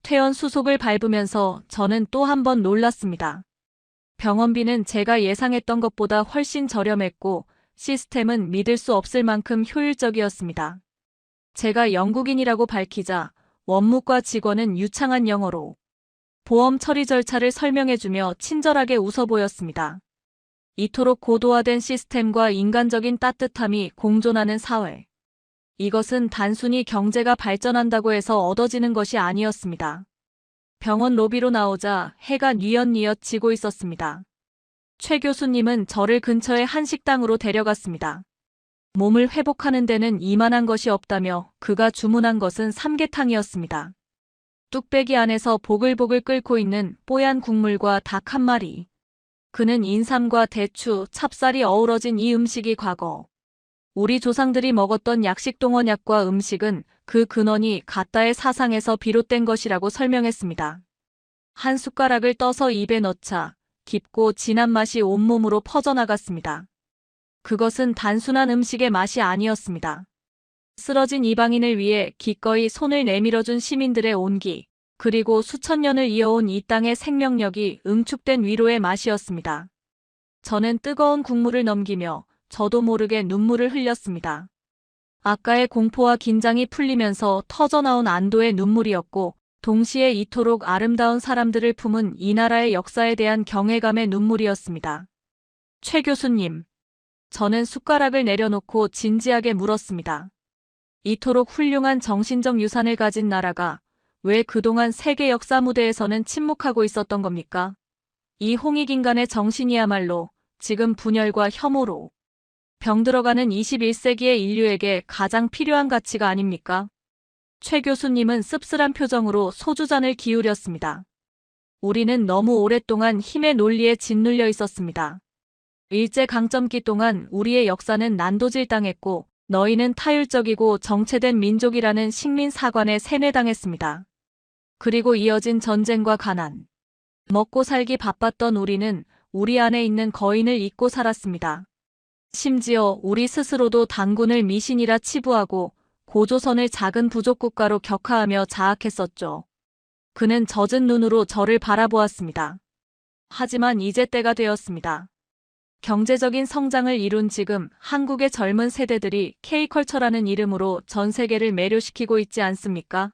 퇴원 수속을 밟으면서 저는 또 한 번 놀랐습니다. 병원비는 제가 예상했던 것보다 훨씬 저렴했고 시스템은 믿을 수 없을 만큼 효율적이었습니다. 제가 영국인이라고 밝히자 원무과 직원은 유창한 영어로 보험 처리 절차를 설명해주며 친절하게 웃어 보였습니다. 이토록 고도화된 시스템과 인간적인 따뜻함이 공존하는 사회. 이것은 단순히 경제가 발전한다고 해서 얻어지는 것이 아니었습니다. 병원 로비로 나오자 해가 뉘엿뉘엿 지고 있었습니다. 최 교수님은 저를 근처의 한 식당으로 데려갔습니다. 몸을 회복하는 데는 이만한 것이 없다며 그가 주문한 것은 삼계탕이었습니다. 뚝배기 안에서 보글보글 끓고 있는 뽀얀 국물과 닭 한 마리. 그는 인삼과 대추, 찹쌀이 어우러진 이 음식이 과거 우리 조상들이 먹었던 약식동원약과 음식은 그 근원이 가따의 사상에서 비롯된 것이라고 설명했습니다. 한 숟가락을 떠서 입에 넣자 깊고 진한 맛이 온몸으로 퍼져나갔습니다. 그것은 단순한 음식의 맛이 아니었습니다. 쓰러진 이방인을 위해 기꺼이 손을 내밀어준 시민들의 온기, 그리고 수천 년을 이어온 이 땅의 생명력이 응축된 위로의 맛이었습니다. 저는 뜨거운 국물을 넘기며 저도 모르게 눈물을 흘렸습니다. 아까의 공포와 긴장이 풀리면서 터져나온 안도의 눈물이었고 동시에 이토록 아름다운 사람들을 품은 이 나라의 역사에 대한 경외감의 눈물이었습니다. 최 교수님, 저는 숟가락을 내려놓고 진지하게 물었습니다. 이토록 훌륭한 정신적 유산을 가진 나라가 왜 그동안 세계 역사 무대에서는 침묵하고 있었던 겁니까? 이 홍익인간의 정신이야말로 지금 분열과 혐오로 병들어가는 21세기의 인류에게 가장 필요한 가치가 아닙니까? 최 교수님은 씁쓸한 표정으로 소주잔을 기울였습니다. 우리는 너무 오랫동안 힘의 논리에 짓눌려 있었습니다. 일제강점기 동안 우리의 역사는 난도질당했고 너희는 타율적이고 정체된 민족이라는 식민사관에 세뇌당했습니다. 그리고 이어진 전쟁과 가난. 먹고 살기 바빴던 우리는 우리 안에 있는 거인을 잊고 살았습니다. 심지어 우리 스스로도 단군을 미신이라 치부하고 고조선을 작은 부족국가로 격하하며 자학했었죠. 그는 젖은 눈으로 저를 바라보았습니다. 하지만 이제 때가 되었습니다. 경제적인 성장을 이룬 지금 한국의 젊은 세대들이 K컬처라는 이름으로 전 세계를 매료시키고 있지 않습니까?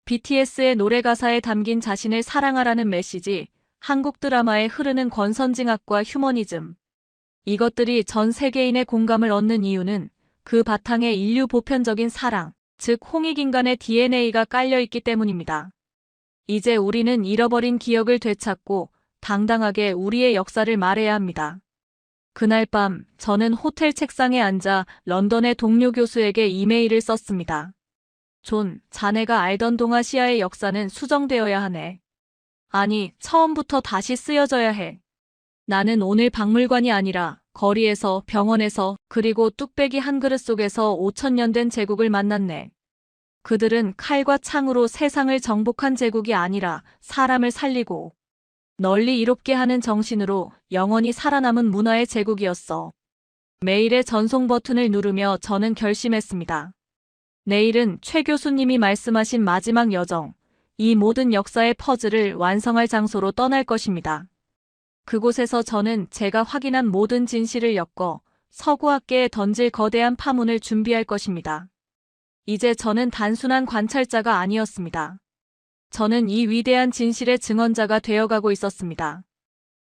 BTS의 노래 가사에 담긴 자신을 사랑하라는 메시지, 한국 드라마에 흐르는 권선징악과 휴머니즘. 이것들이 전 세계인의 공감을 얻는 이유는 그 바탕에 인류 보편적인 사랑, 즉 홍익인간의 DNA가 깔려있기 때문입니다. 이제 우리는 잃어버린 기억을 되찾고 당당하게 우리의 역사를 말해야 합니다. 그날 밤 저는 호텔 책상에 앉아 런던의 동료 교수에게 이메일을 썼습니다. 존, 자네가 알던 동아시아의 역사는 수정되어야 하네. 아니, 처음부터 다시 쓰여져야 해. 나는 오늘 박물관이 아니라 거리에서, 병원에서, 그리고 뚝배기 한 그릇 속에서 5,000년 된 제국을 만났네. 그들은 칼과 창으로 세상을 정복한 제국이 아니라 사람을 살리고 널리 이롭게 하는 정신으로 영원히 살아남은 문화의 제국이었어. 메일의 전송 버튼을 누르며 저는 결심했습니다. 내일은 최 교수님이 말씀하신 마지막 여정, 이 모든 역사의 퍼즐을 완성할 장소로 떠날 것입니다. 그곳에서 저는 제가 확인한 모든 진실을 엮어 서구학계에 던질 거대한 파문을 준비할 것입니다. 이제 저는 단순한 관찰자가 아니었습니다. 저는 이 위대한 진실의 증언자가 되어가고 있었습니다.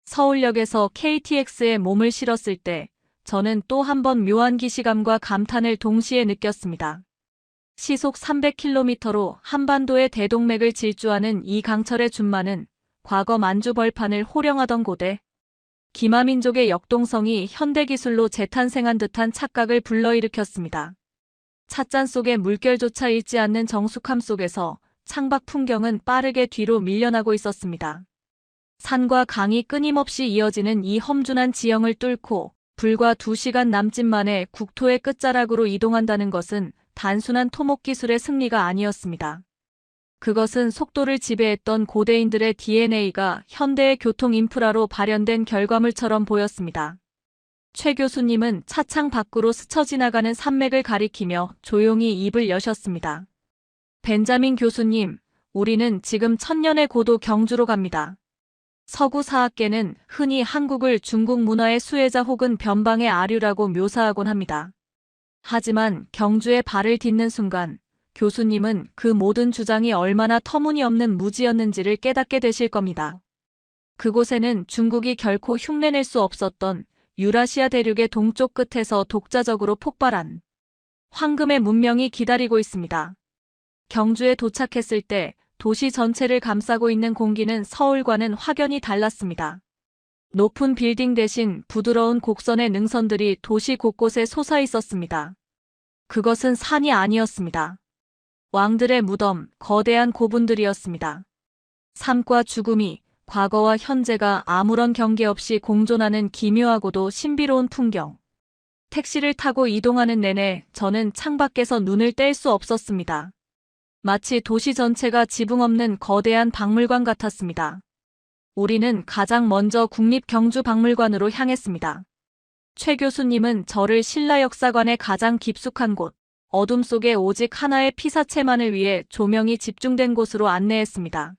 서울역에서 KTX에 몸을 실었을 때 저는 또 한 번 묘한 기시감과 감탄을 동시에 느꼈습니다. 시속 300km로 한반도의 대동맥을 질주하는 이 강철의 준마는 과거 만주 벌판을 호령하던 고대 기마민족의 역동성이 현대기술로 재탄생한 듯한 착각을 불러일으켰습니다. 찻잔 속의 물결조차 잃지 않는 정숙함 속에서 창밖 풍경은 빠르게 뒤로 밀려나고 있었습니다. 산과 강이 끊임없이 이어지는 이 험준한 지형을 뚫고 불과 2시간 남짓 만에 국토의 끝자락으로 이동한다는 것은 단순한 토목기술의 승리가 아니었습니다. 그것은 속도를 지배했던 고대인들의 DNA가 현대의 교통 인프라로 발현된 결과물처럼 보였습니다. 최 교수님은 차창 밖으로 스쳐 지나가는 산맥을 가리키며 조용히 입을 여셨습니다. 벤자민 교수님, 우리는 지금 천년의 고도 경주로 갑니다. 서구 사학계는 흔히 한국을 중국 문화의 수혜자 혹은 변방의 아류라고 묘사하곤 합니다. 하지만 경주에 발을 딛는 순간 교수님은 그 모든 주장이 얼마나 터무니없는 무지였는지를 깨닫게 되실 겁니다. 그곳에는 중국이 결코 흉내낼 수 없었던 유라시아 대륙의 동쪽 끝에서 독자적으로 폭발한 황금의 문명이 기다리고 있습니다. 경주에 도착했을 때 도시 전체를 감싸고 있는 공기는 서울과는 확연히 달랐습니다. 높은 빌딩 대신 부드러운 곡선의 능선들이 도시 곳곳에 솟아 있었습니다. 그것은 산이 아니었습니다. 왕들의 무덤, 거대한 고분들이었습니다. 삶과 죽음이, 과거와 현재가 아무런 경계 없이 공존하는 기묘하고도 신비로운 풍경. 택시를 타고 이동하는 내내 저는 창밖에서 눈을 뗄 수 없었습니다. 마치 도시 전체가 지붕 없는 거대한 박물관 같았습니다. 우리는 가장 먼저 국립경주박물관으로 향했습니다. 최 교수님은 저를 신라 역사관의 가장 깊숙한 곳, 어둠 속에 오직 하나의 피사체만을 위해 조명이 집중된 곳으로 안내했습니다.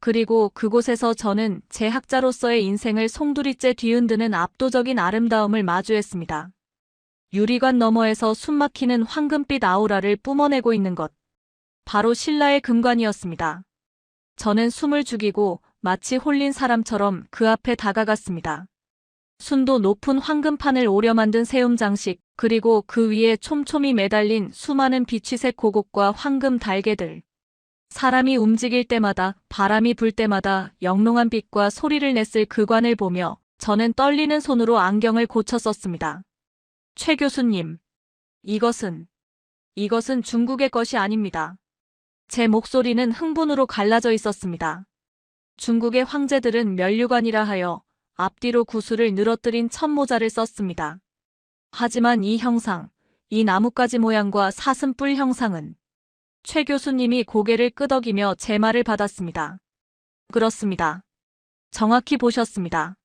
그리고 그곳에서 저는 제 학자로서의 인생을 송두리째 뒤흔드는 압도적인 아름다움을 마주했습니다. 유리관 너머에서 숨막히는 황금빛 아우라를 뿜어내고 있는 것. 바로 신라의 금관이었습니다. 저는 숨을 죽이고 마치 홀린 사람처럼 그 앞에 다가갔습니다. 순도 높은 황금판을 오려 만든 세움 장식, 그리고 그 위에 촘촘히 매달린 수많은 비취색 고곡과 황금 달개들. 사람이 움직일 때마다, 바람이 불 때마다 영롱한 빛과 소리를 냈을 그 관을 보며 저는 떨리는 손으로 안경을 고쳐 썼습니다. 최 교수님, 이것은 중국의 것이 아닙니다. 제 목소리는 흥분으로 갈라져 있었습니다. 중국의 황제들은 면류관이라 하여 앞뒤로 구슬을 늘어뜨린 천모자를 썼습니다. 하지만 이 형상, 이 나뭇가지 모양과 사슴뿔 형상은 최 교수님이 고개를 끄덕이며 제 말을 받았습니다. 그렇습니다. 정확히 보셨습니다.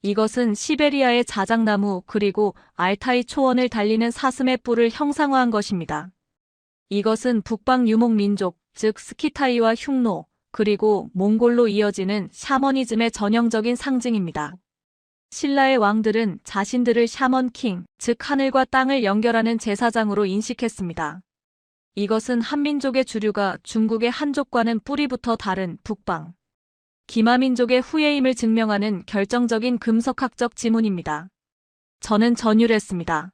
이것은 시베리아의 자작나무 그리고 알타이 초원을 달리는 사슴의 뿔을 형상화한 것입니다. 이것은 북방 유목민족, 즉 스키타이와 흉노, 그리고 몽골로 이어지는 샤머니즘의 전형적인 상징입니다. 신라의 왕들은 자신들을 샤먼 킹, 즉 하늘과 땅을 연결하는 제사장으로 인식했습니다. 이것은 한민족의 주류가 중국의 한족과는 뿌리부터 다른 북방, 기마민족의 후예임을 증명하는 결정적인 금속학적 지문입니다. 저는 전율했습니다.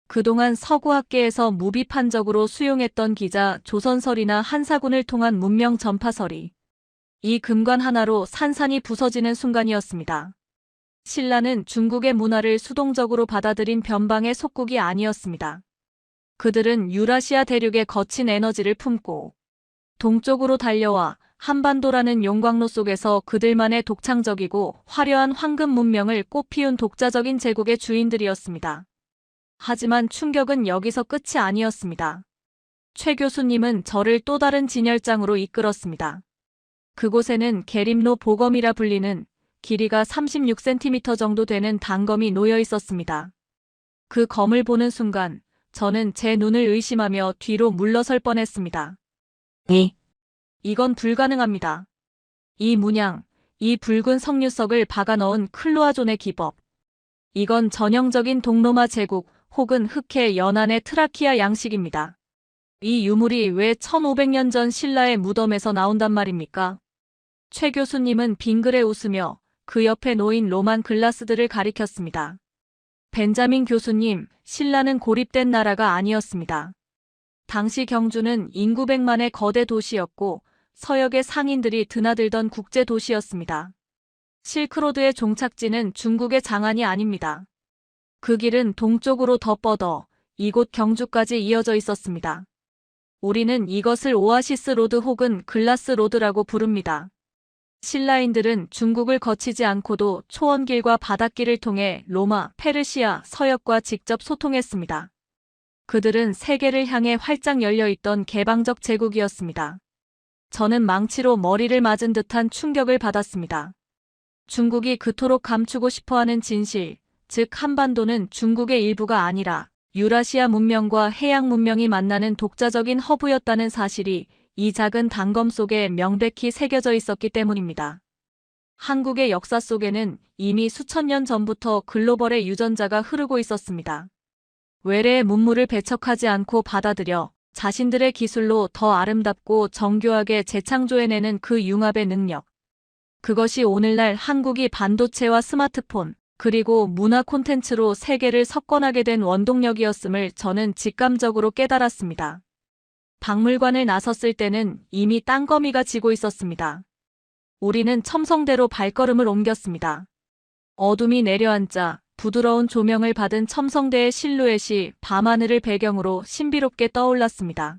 그동안 서구학계에서 무비판적으로 수용했던 기자 조선설이나 한사군을 통한 문명 전파설이 이 금관 하나로 산산이 부서지는 순간이었습니다. 신라는 중국의 문화를 수동적으로 받아들인 변방의 속국이 아니었습니다. 그들은 유라시아 대륙의 거친 에너지를 품고 동쪽으로 달려와 한반도라는 용광로 속에서 그들만의 독창적이고 화려한 황금 문명을 꽃피운 독자적인 제국의 주인들이었습니다. 하지만 충격은 여기서 끝이 아니었습니다. 최 교수님은 저를 또 다른 진열장으로 이끌었습니다. 그곳에는 계림로 보검이라 불리는 길이가 36cm 정도 되는 단검이 놓여 있었습니다. 그 검을 보는 순간 저는 제 눈을 의심하며 뒤로 물러설 뻔했습니다. 이건 불가능합니다. 이 문양, 이 붉은 석류석을 박아 넣은 클로아존의 기법. 이건 전형적인 동로마 제국 혹은 흑해 연안의 트라키아 양식입니다. 이 유물이 왜 1500년 전 신라의 무덤에서 나온단 말입니까? 최 교수님은 빙그레 웃으며 그 옆에 놓인 로만 글라스들을 가리켰습니다. 벤자민 교수님, 신라는 고립된 나라가 아니었습니다. 당시 경주는 인구 100만의 거대 도시였고 서역의 상인들이 드나들던 국제 도시였습니다. 실크로드의 종착지는 중국의 장안이 아닙니다. 그 길은 동쪽으로 더 뻗어 이곳 경주까지 이어져 있었습니다. 우리는 이것을 오아시스 로드 혹은 글라스 로드라고 부릅니다. 신라인들은 중국을 거치지 않고도 초원길과 바닷길을 통해 로마, 페르시아, 서역과 직접 소통했습니다. 그들은 세계를 향해 활짝 열려있던 개방적 제국이었습니다. 저는 망치로 머리를 맞은 듯한 충격을 받았습니다. 중국이 그토록 감추고 싶어하는 진실, 즉 한반도는 중국의 일부가 아니라 유라시아 문명과 해양 문명이 만나는 독자적인 허브였다는 사실이 이 작은 단검 속에 명백히 새겨져 있었기 때문입니다. 한국의 역사 속에는 이미 수천 년 전부터 글로벌의 유전자가 흐르고 있었습니다. 외래의 문물을 배척하지 않고 받아들여 자신들의 기술로 더 아름답고 정교하게 재창조해내는 그 융합의 능력. 그것이 오늘날 한국이 반도체와 스마트폰, 그리고 문화 콘텐츠로 세계를 석권하게 된 원동력이었음을 저는 직감적으로 깨달았습니다. 박물관을 나섰을 때는 이미 땅거미가 지고 있었습니다. 우리는 첨성대로 발걸음을 옮겼습니다. 어둠이 내려앉자 부드러운 조명을 받은 첨성대의 실루엣이 밤하늘을 배경으로 신비롭게 떠올랐습니다.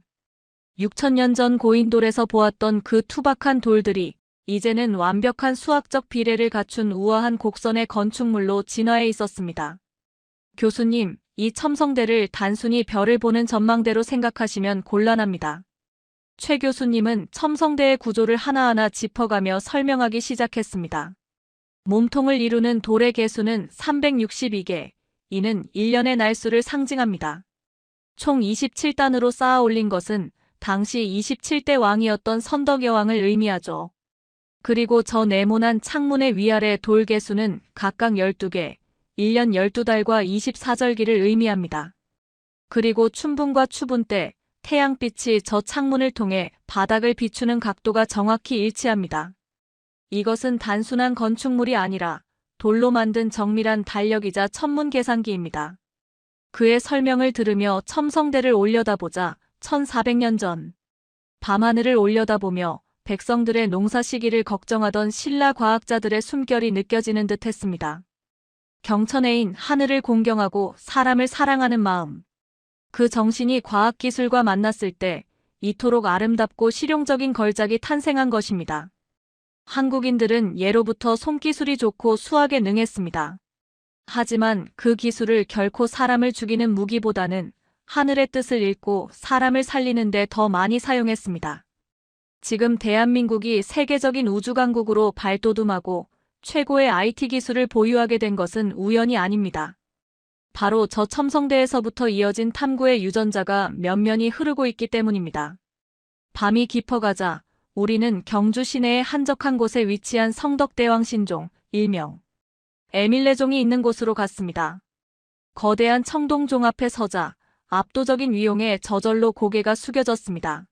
6000년 전 고인돌에서 보았던 그 투박한 돌들이 이제는 완벽한 수학적 비례를 갖춘 우아한 곡선의 건축물로 진화해 있었습니다. 교수님, 이 첨성대를 단순히 별을 보는 전망대로 생각하시면 곤란합니다. 최 교수님은 첨성대의 구조를 하나하나 짚어가며 설명하기 시작했습니다. 몸통을 이루는 돌의 개수는 362개, 이는 1년의 날수를 상징합니다. 총 27단으로 쌓아 올린 것은 당시 27대 왕이었던 선덕여왕을 의미하죠. 그리고 저 네모난 창문의 위아래 돌 개수는 각각 12개, 1년 12달과 24절기를 의미합니다. 그리고 춘분과 추분 때 태양빛이 저 창문을 통해 바닥을 비추는 각도가 정확히 일치합니다. 이것은 단순한 건축물이 아니라 돌로 만든 정밀한 달력이자 천문 계산기입니다. 그의 설명을 들으며 첨성대를 올려다보자 1400년 전 밤하늘을 올려다보며 백성들의 농사 시기를 걱정하던 신라 과학자들의 숨결이 느껴지는 듯 했습니다. 경천해인 하늘을 공경하고 사람을 사랑하는 마음. 그 정신이 과학기술과 만났을 때 이토록 아름답고 실용적인 걸작이 탄생한 것입니다. 한국인들은 예로부터 손기술이 좋고 수학에 능했습니다. 하지만 그 기술을 결코 사람을 죽이는 무기보다는 하늘의 뜻을 읽고 사람을 살리는 데 더 많이 사용했습니다. 지금 대한민국이 세계적인 우주강국으로 발돋움하고 최고의 IT 기술을 보유하게 된 것은 우연이 아닙니다. 바로 저 첨성대에서부터 이어진 탐구의 유전자가 면면이 흐르고 있기 때문입니다. 밤이 깊어가자 우리는 경주 시내의 한적한 곳에 위치한 성덕대왕 신종, 일명 에밀레종이 있는 곳으로 갔습니다. 거대한 청동종 앞에 서자 압도적인 위용에 저절로 고개가 숙여졌습니다.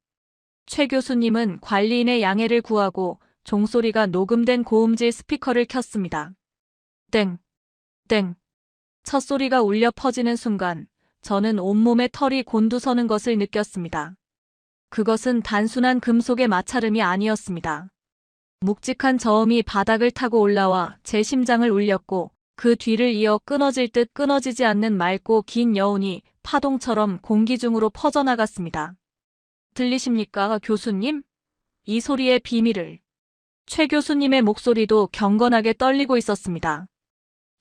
최 교수님은 관리인의 양해를 구하고 종소리가 녹음된 고음질 스피커를 켰습니다. 땡, 땡. 첫 소리가 울려 퍼지는 순간 저는 온몸에 털이 곤두서는 것을 느꼈습니다. 그것은 단순한 금속의 마찰음이 아니었습니다. 묵직한 저음이 바닥을 타고 올라와 제 심장을 울렸고 그 뒤를 이어 끊어질 듯 끊어지지 않는 맑고 긴 여운이 파동처럼 공기 중으로 퍼져나갔습니다. 들리십니까, 교수님? 이 소리의 비밀을. 최 교수님의 목소리도 경건하게 떨리고 있었습니다.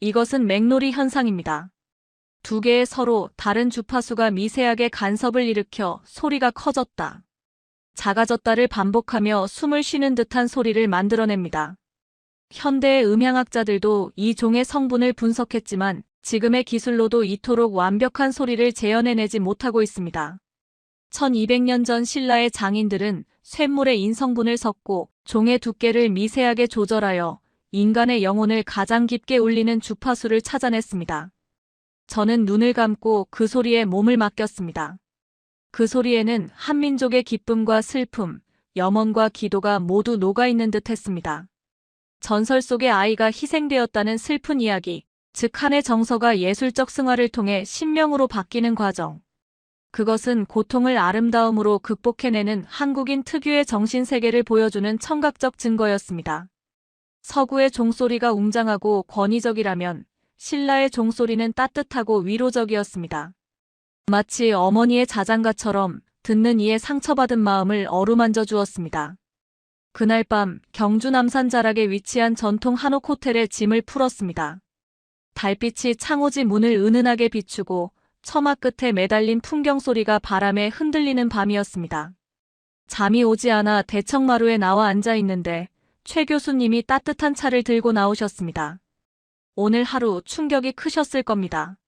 이것은 맥노리 현상입니다. 두 개의 서로 다른 주파수가 미세하게 간섭을 일으켜 소리가 커졌다, 작아졌다를 반복하며 숨을 쉬는 듯한 소리를 만들어냅니다. 현대의 음향학자들도 이 종의 성분을 분석했지만 지금의 기술로도 이토록 완벽한 소리를 재현해내지 못하고 있습니다. 1200년 전 신라의 장인들은 쇳물의 인성분을 섞고 종의 두께를 미세하게 조절하여 인간의 영혼을 가장 깊게 울리는 주파수를 찾아냈습니다. 저는 눈을 감고 그 소리에 몸을 맡겼습니다. 그 소리에는 한민족의 기쁨과 슬픔, 염원과 기도가 모두 녹아있는 듯 했습니다. 전설 속의 아이가 희생되었다는 슬픈 이야기, 즉 한의 정서가 예술적 승화를 통해 신명으로 바뀌는 과정. 그것은 고통을 아름다움으로 극복해내는 한국인 특유의 정신세계를 보여주는 청각적 증거였습니다. 서구의 종소리가 웅장하고 권위적이라면 신라의 종소리는 따뜻하고 위로적이었습니다. 마치 어머니의 자장가처럼 듣는 이의 상처받은 마음을 어루만져 주었습니다. 그날 밤 경주 남산 자락에 위치한 전통 한옥 호텔에 짐을 풀었습니다. 달빛이 창호지 문을 은은하게 비추고 처마 끝에 매달린 풍경 소리가 바람에 흔들리는 밤이었습니다. 잠이 오지 않아 대청마루에 나와 앉아 있는데 최 교수님이 따뜻한 차를 들고 나오셨습니다. 오늘 하루 충격이 크셨을 겁니다.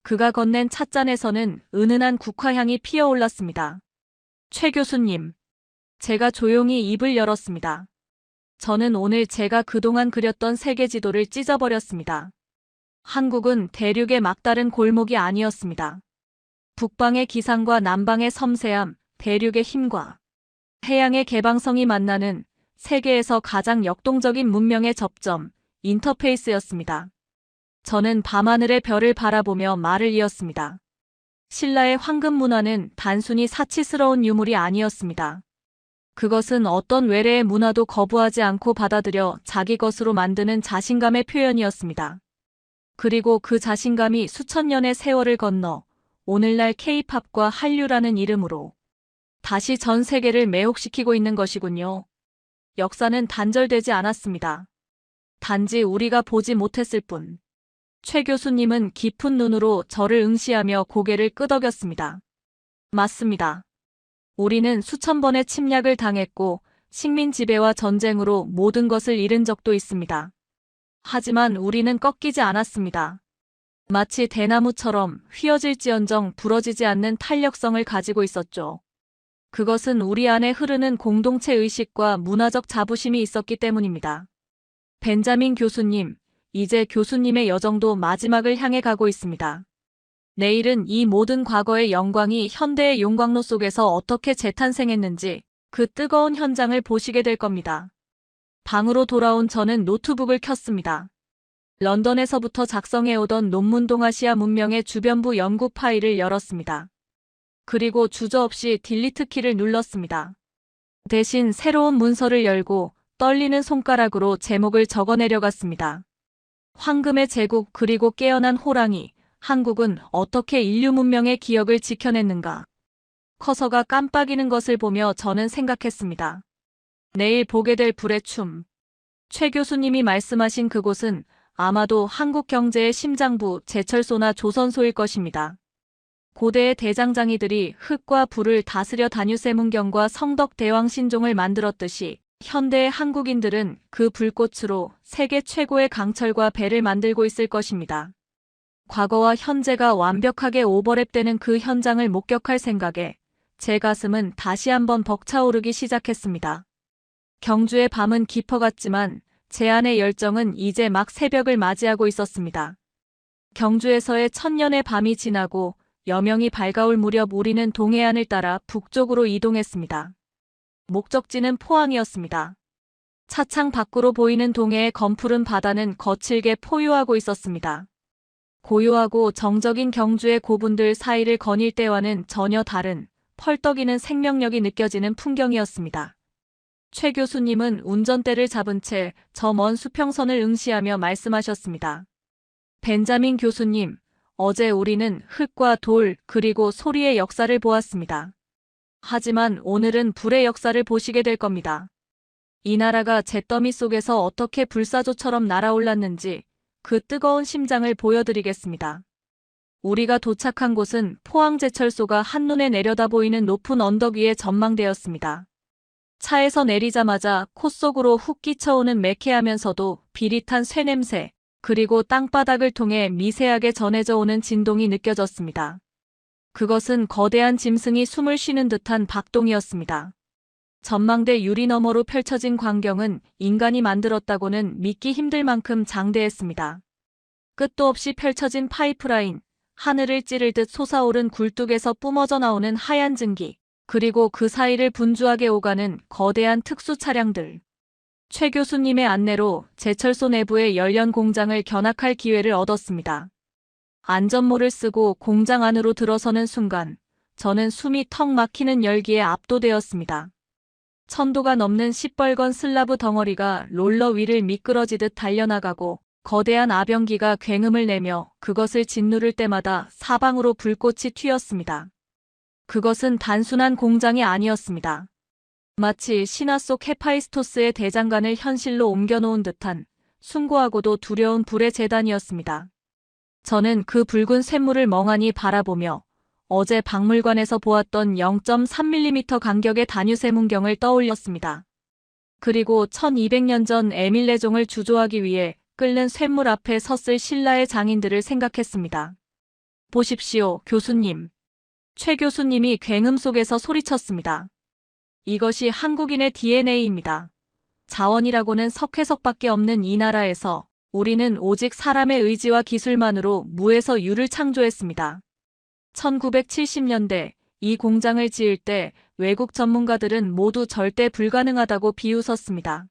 그가 건넨 찻잔에서는 은은한 국화향이 피어올랐습니다. 최 교수님. 제가 조용히 입을 열었습니다. 저는 오늘 제가 그동안 그렸던 세계 지도를 찢어버렸습니다. 한국은 대륙의 막다른 골목이 아니었습니다. 북방의 기상과 남방의 섬세함, 대륙의 힘과 해양의 개방성이 만나는 세계에서 가장 역동적인 문명의 접점, 인터페이스였습니다. 저는 밤하늘의 별을 바라보며 말을 이었습니다. 신라의 황금 문화는 단순히 사치스러운 유물이 아니었습니다. 그것은 어떤 외래의 문화도 거부하지 않고 받아들여 자기 것으로 만드는 자신감의 표현이었습니다. 그리고 그 자신감이 수천 년의 세월을 건너 오늘날 K-팝과 한류라는 이름으로 다시 전 세계를 매혹시키고 있는 것이군요. 역사는 단절되지 않았습니다. 단지 우리가 보지 못했을 뿐. 최 교수님은 깊은 눈으로 저를 응시하며 고개를 끄덕였습니다. 맞습니다. 우리는 수천 번의 침략을 당했고 식민 지배와 전쟁으로 모든 것을 잃은 적도 있습니다. 하지만 우리는 꺾이지 않았습니다. 마치 대나무처럼 휘어질지언정 부러지지 않는 탄력성을 가지고 있었죠. 그것은 우리 안에 흐르는 공동체 의식과 문화적 자부심이 있었기 때문입니다. 벤자민 교수님, 이제 교수님의 여정도 마지막을 향해 가고 있습니다. 내일은 이 모든 과거의 영광이 현대의 용광로 속에서 어떻게 재탄생했는지 그 뜨거운 현장을 보시게 될 겁니다. 방으로 돌아온 저는 노트북을 켰습니다. 런던에서부터 작성해오던 논문 동아시아 문명의 주변부 연구 파일을 열었습니다. 그리고 주저없이 딜리트 키를 눌렀습니다. 대신 새로운 문서를 열고 떨리는 손가락으로 제목을 적어내려갔습니다. 황금의 제국 그리고 깨어난 호랑이, 한국은 어떻게 인류 문명의 기억을 지켜냈는가. 커서가 깜빡이는 것을 보며 저는 생각했습니다. 내일 보게 될 불의 춤. 최 교수님이 말씀하신 그곳은 아마도 한국 경제의 심장부 제철소나 조선소일 것입니다. 고대의 대장장이들이 흙과 불을 다스려 다뉴세 문경과 성덕 대왕 신종을 만들었듯이 현대의 한국인들은 그 불꽃으로 세계 최고의 강철과 배를 만들고 있을 것입니다. 과거와 현재가 완벽하게 오버랩되는 그 현장을 목격할 생각에 제 가슴은 다시 한번 벅차오르기 시작했습니다. 경주의 밤은 깊어갔지만 제 안의 열정은 이제 막 새벽을 맞이하고 있었습니다. 경주에서의 천년의 밤이 지나고 여명이 밝아올 무렵 우리는 동해안을 따라 북쪽으로 이동했습니다. 목적지는 포항이었습니다. 차창 밖으로 보이는 동해의 검푸른 바다는 거칠게 포효하고 있었습니다. 고요하고 정적인 경주의 고분들 사이를 거닐 때와는 전혀 다른 펄떡이는 생명력이 느껴지는 풍경이었습니다. 최 교수님은 운전대를 잡은 채 저 먼 수평선을 응시하며 말씀하셨습니다. 벤자민 교수님, 어제 우리는 흙과 돌 그리고 소리의 역사를 보았습니다. 하지만 오늘은 불의 역사를 보시게 될 겁니다. 이 나라가 잿더미 속에서 어떻게 불사조처럼 날아올랐는지 그 뜨거운 심장을 보여드리겠습니다. 우리가 도착한 곳은 포항제철소가 한눈에 내려다 보이는 높은 언덕 위의 전망대였습니다. 차에서 내리자마자 코 속으로 훅 끼쳐오는 매캐하면서도 비릿한 쇠냄새, 그리고 땅바닥을 통해 미세하게 전해져 오는 진동이 느껴졌습니다. 그것은 거대한 짐승이 숨을 쉬는 듯한 박동이었습니다. 전망대 유리 너머로 펼쳐진 광경은 인간이 만들었다고는 믿기 힘들 만큼 장대했습니다. 끝도 없이 펼쳐진 파이프라인, 하늘을 찌르듯 솟아오른 굴뚝에서 뿜어져 나오는 하얀 증기, 그리고 그 사이를 분주하게 오가는 거대한 특수 차량들. 최 교수님의 안내로 제철소 내부의 열연 공장을 견학할 기회를 얻었습니다. 안전모를 쓰고 공장 안으로 들어서는 순간 저는 숨이 턱 막히는 열기에 압도되었습니다. 1000도가 넘는 시뻘건 슬라브 덩어리가 롤러 위를 미끄러지듯 달려나가고 거대한 아병기가 굉음을 내며 그것을 짓누를 때마다 사방으로 불꽃이 튀었습니다. 그것은 단순한 공장이 아니었습니다. 마치 신화 속 헤파이스토스의 대장간을 현실로 옮겨놓은 듯한 숭고하고도 두려운 불의 재단이었습니다. 저는 그 붉은 쇳물을 멍하니 바라보며 어제 박물관에서 보았던 0.3mm 간격의 단유세 문경을 떠올렸습니다. 그리고 1200년 전 에밀레종을 주조하기 위해 끓는 쇳물 앞에 섰을 신라의 장인들을 생각했습니다. 보십시오, 교수님. 최 교수님이 굉음 속에서 소리쳤습니다. 이것이 한국인의 DNA입니다. 자원이라고는 석회석밖에 없는 이 나라에서 우리는 오직 사람의 의지와 기술만으로 무에서 유를 창조했습니다. 1970년대 이 공장을 지을 때 외국 전문가들은 모두 절대 불가능하다고 비웃었습니다.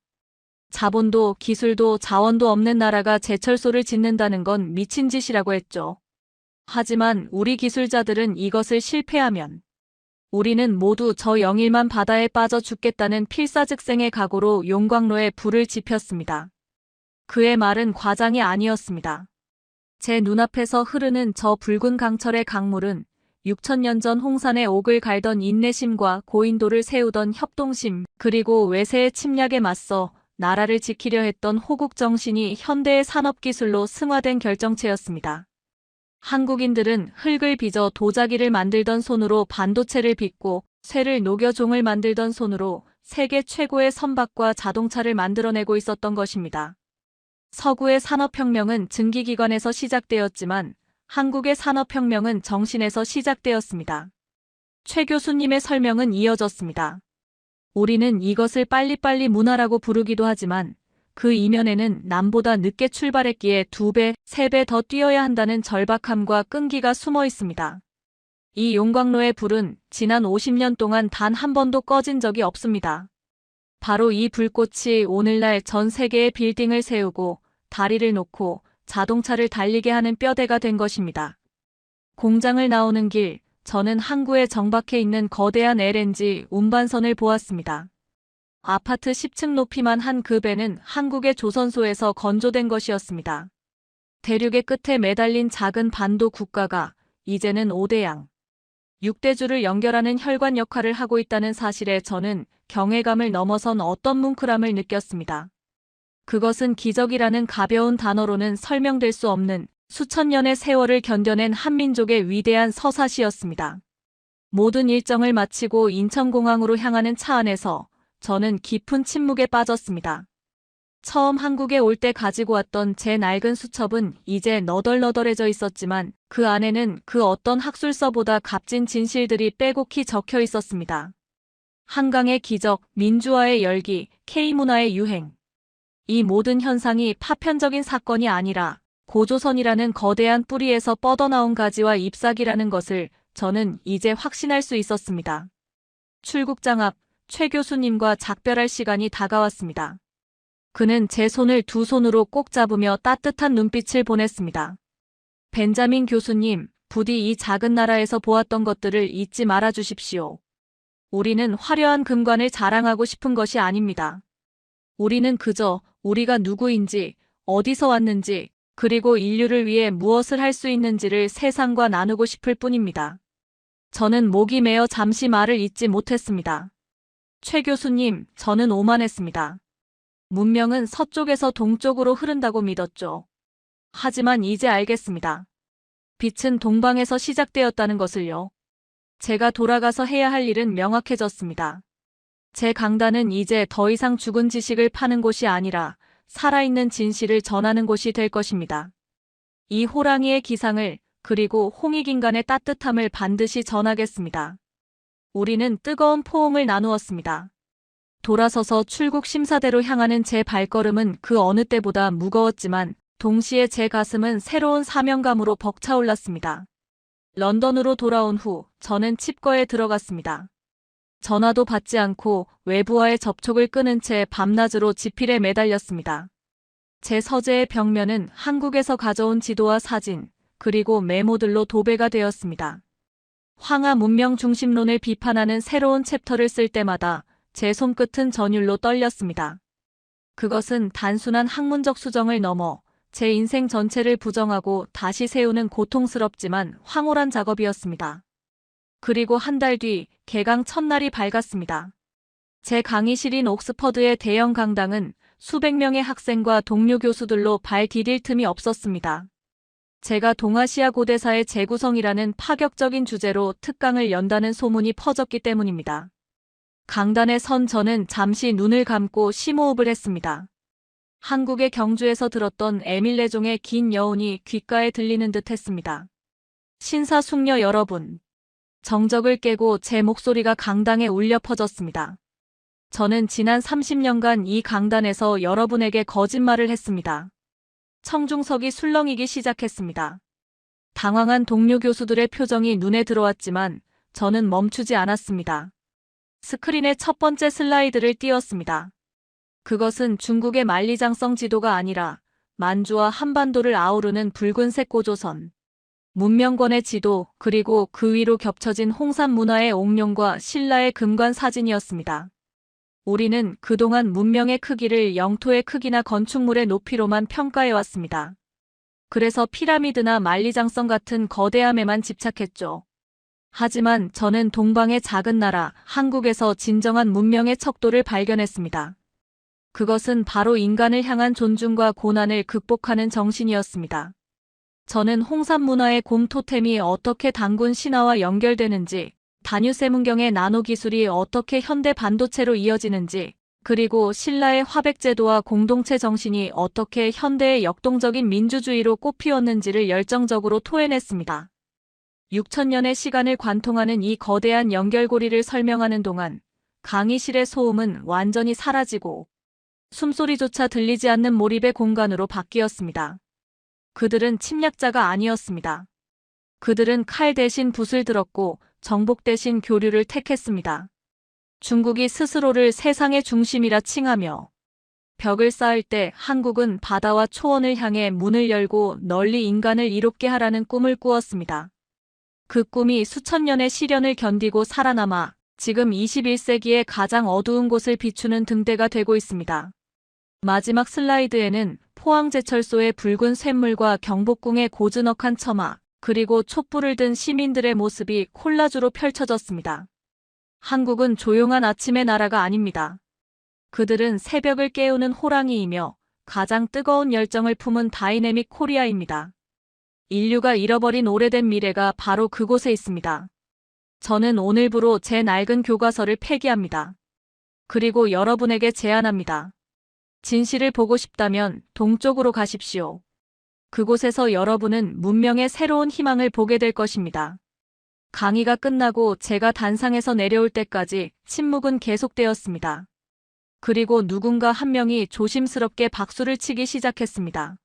자본도 기술도 자원도 없는 나라가 제철소를 짓는다는 건 미친 짓이라고 했죠. 하지만 우리 기술자들은 이것을 실패하면 우리는 모두 저 영일만 바다에 빠져 죽겠다는 필사즉생의 각오로 용광로에 불을 지폈습니다. 그의 말은 과장이 아니었습니다. 제 눈앞에서 흐르는 저 붉은 강철의 강물은 6000년 전 홍산에 옥을 갈던 인내심과 고인도를 세우던 협동심, 그리고 외세의 침략에 맞서 나라를 지키려 했던 호국 정신이 현대의 산업기술로 승화된 결정체였습니다. 한국인들은 흙을 빚어 도자기를 만들던 손으로 반도체를 빚고 쇠를 녹여 종을 만들던 손으로 세계 최고의 선박과 자동차를 만들어내고 있었던 것입니다. 서구의 산업혁명은 증기기관에서 시작되었지만 한국의 산업혁명은 정신에서 시작되었습니다. 최 교수님의 설명은 이어졌습니다. 우리는 이것을 빨리빨리 문화라고 부르기도 하지만 그 이면에는 남보다 늦게 출발했기에 2배, 3배 더 뛰어야 한다는 절박함과 끈기가 숨어 있습니다. 이 용광로의 불은 지난 50년 동안 단 한 번도 꺼진 적이 없습니다. 바로 이 불꽃이 오늘날 전 세계의 빌딩을 세우고 다리를 놓고 자동차를 달리게 하는 뼈대가 된 것입니다. 공장을 나오는 길, 저는 항구에 정박해 있는 거대한 LNG 운반선을 보았습니다. 아파트 10층 높이만 한 그 배는 한국의 조선소에서 건조된 것이었습니다. 대륙의 끝에 매달린 작은 반도 국가가 이제는 5대양, 6대주를 연결하는 혈관 역할을 하고 있다는 사실에 저는 경외감을 넘어선 어떤 뭉클함을 느꼈습니다. 그것은 기적이라는 가벼운 단어로는 설명될 수 없는 수천 년의 세월을 견뎌낸 한민족의 위대한 서사시였습니다. 모든 일정을 마치고 인천공항으로 향하는 차 안에서 저는 깊은 침묵에 빠졌습니다. 처음 한국에 올 때 가지고 왔던 제 낡은 수첩은 이제 너덜너덜해져 있었지만 그 안에는 그 어떤 학술서보다 값진 진실들이 빼곡히 적혀 있었습니다. 한강의 기적, 민주화의 열기, K문화의 유행. 이 모든 현상이 파편적인 사건이 아니라 고조선이라는 거대한 뿌리에서 뻗어나온 가지와 잎사귀라는 것을 저는 이제 확신할 수 있었습니다. 출국장 앞 최 교수님과 작별할 시간이 다가왔습니다. 그는 제 손을 두 손으로 꼭 잡으며 따뜻한 눈빛을 보냈습니다. 벤자민 교수님, 부디 이 작은 나라에서 보았던 것들을 잊지 말아 주십시오. 우리는 화려한 금관을 자랑하고 싶은 것이 아닙니다. 우리는 그저 우리가 누구인지, 어디서 왔는지, 그리고 인류를 위해 무엇을 할 수 있는지를 세상과 나누고 싶을 뿐입니다. 저는 목이 메어 잠시 말을 잇지 못했습니다. 최 교수님, 저는 오만했습니다. 문명은 서쪽에서 동쪽으로 흐른다고 믿었죠. 하지만 이제 알겠습니다. 빛은 동방에서 시작되었다는 것을요. 제가 돌아가서 해야 할 일은 명확해졌습니다. 제 강단은 이제 더 이상 죽은 지식을 파는 곳이 아니라 살아있는 진실을 전하는 곳이 될 것입니다. 이 호랑이의 기상을 그리고 홍익인간의 따뜻함을 반드시 전하겠습니다. 우리는 뜨거운 포옹을 나누었습니다. 돌아서서 출국 심사대로 향하는 제 발걸음은 그 어느 때보다 무거웠지만 동시에 제 가슴은 새로운 사명감으로 벅차올랐습니다. 런던으로 돌아온 후 저는 칩거에 들어갔습니다. 전화도 받지 않고 외부와의 접촉을 끊은 채 밤낮으로 지필에 매달렸습니다. 제 서재의 벽면은 한국에서 가져온 지도와 사진, 그리고 메모들로 도배가 되었습니다. 황하 문명 중심론을 비판하는 새로운 챕터를 쓸 때마다 제 손끝은 전율로 떨렸습니다. 그것은 단순한 학문적 수정을 넘어 제 인생 전체를 부정하고 다시 세우는 고통스럽지만 황홀한 작업이었습니다. 그리고 한 달 뒤 개강 첫날이 밝았습니다. 제 강의실인 옥스퍼드의 대형 강당은 수백 명의 학생과 동료 교수들로 발 디딜 틈이 없었습니다. 제가 동아시아 고대사의 재구성이라는 파격적인 주제로 특강을 연다는 소문이 퍼졌기 때문입니다. 강단에 선 저는 잠시 눈을 감고 심호흡을 했습니다. 한국의 경주에서 들었던 에밀레종의 긴 여운이 귓가에 들리는 듯 했습니다. 신사숙녀 여러분. 정적을 깨고 제 목소리가 강당에 울려 퍼졌습니다. 저는 지난 30년간 이 강단에서 여러분에게 거짓말을 했습니다. 청중석이 술렁이기 시작했습니다. 당황한 동료 교수들의 표정이 눈에 들어왔지만 저는 멈추지 않았습니다. 스크린에 첫 번째 슬라이드를 띄웠습니다. 그것은 중국의 만리장성 지도가 아니라 만주와 한반도를 아우르는 붉은색 고조선. 문명권의 지도, 그리고 그 위로 겹쳐진 홍산 문화의 옥룡과 신라의 금관 사진이었습니다. 우리는 그동안 문명의 크기를 영토의 크기나 건축물의 높이로만 평가해왔습니다. 그래서 피라미드나 만리장성 같은 거대함에만 집착했죠. 하지만 저는 동방의 작은 나라, 한국에서 진정한 문명의 척도를 발견했습니다. 그것은 바로 인간을 향한 존중과 고난을 극복하는 정신이었습니다. 저는 홍산 문화의 곰 토템이 어떻게 단군 신화와 연결되는지, 다뉴세 문경의 나노 기술이 어떻게 현대 반도체로 이어지는지, 그리고 신라의 화백제도와 공동체 정신이 어떻게 현대의 역동적인 민주주의로 꽃피웠는지를 열정적으로 토해냈습니다. 6천년의 시간을 관통하는 이 거대한 연결고리를 설명하는 동안 강의실의 소음은 완전히 사라지고 숨소리조차 들리지 않는 몰입의 공간으로 바뀌었습니다. 그들은 침략자가 아니었습니다. 그들은 칼 대신 붓을 들었고 정복 대신 교류를 택했습니다. 중국이 스스로를 세상의 중심이라 칭하며 벽을 쌓을 때 한국은 바다와 초원을 향해 문을 열고 널리 인간을 이롭게 하라는 꿈을 꾸었습니다. 그 꿈이 수천 년의 시련을 견디고 살아남아 지금 21세기의 가장 어두운 곳을 비추는 등대가 되고 있습니다. 마지막 슬라이드에는 포항제철소의 붉은 쇳물과 경복궁의 고즈넉한 처마, 그리고 촛불을 든 시민들의 모습이 콜라주로 펼쳐졌습니다. 한국은 조용한 아침의 나라가 아닙니다. 그들은 새벽을 깨우는 호랑이이며 가장 뜨거운 열정을 품은 다이내믹 코리아입니다. 인류가 잃어버린 오래된 미래가 바로 그곳에 있습니다. 저는 오늘부로 제 낡은 교과서를 폐기합니다. 그리고 여러분에게 제안합니다. 진실을 보고 싶다면 동쪽으로 가십시오. 그곳에서 여러분은 문명의 새로운 희망을 보게 될 것입니다. 강의가 끝나고 제가 단상에서 내려올 때까지 침묵은 계속되었습니다. 그리고 누군가 한 명이 조심스럽게 박수를 치기 시작했습니다.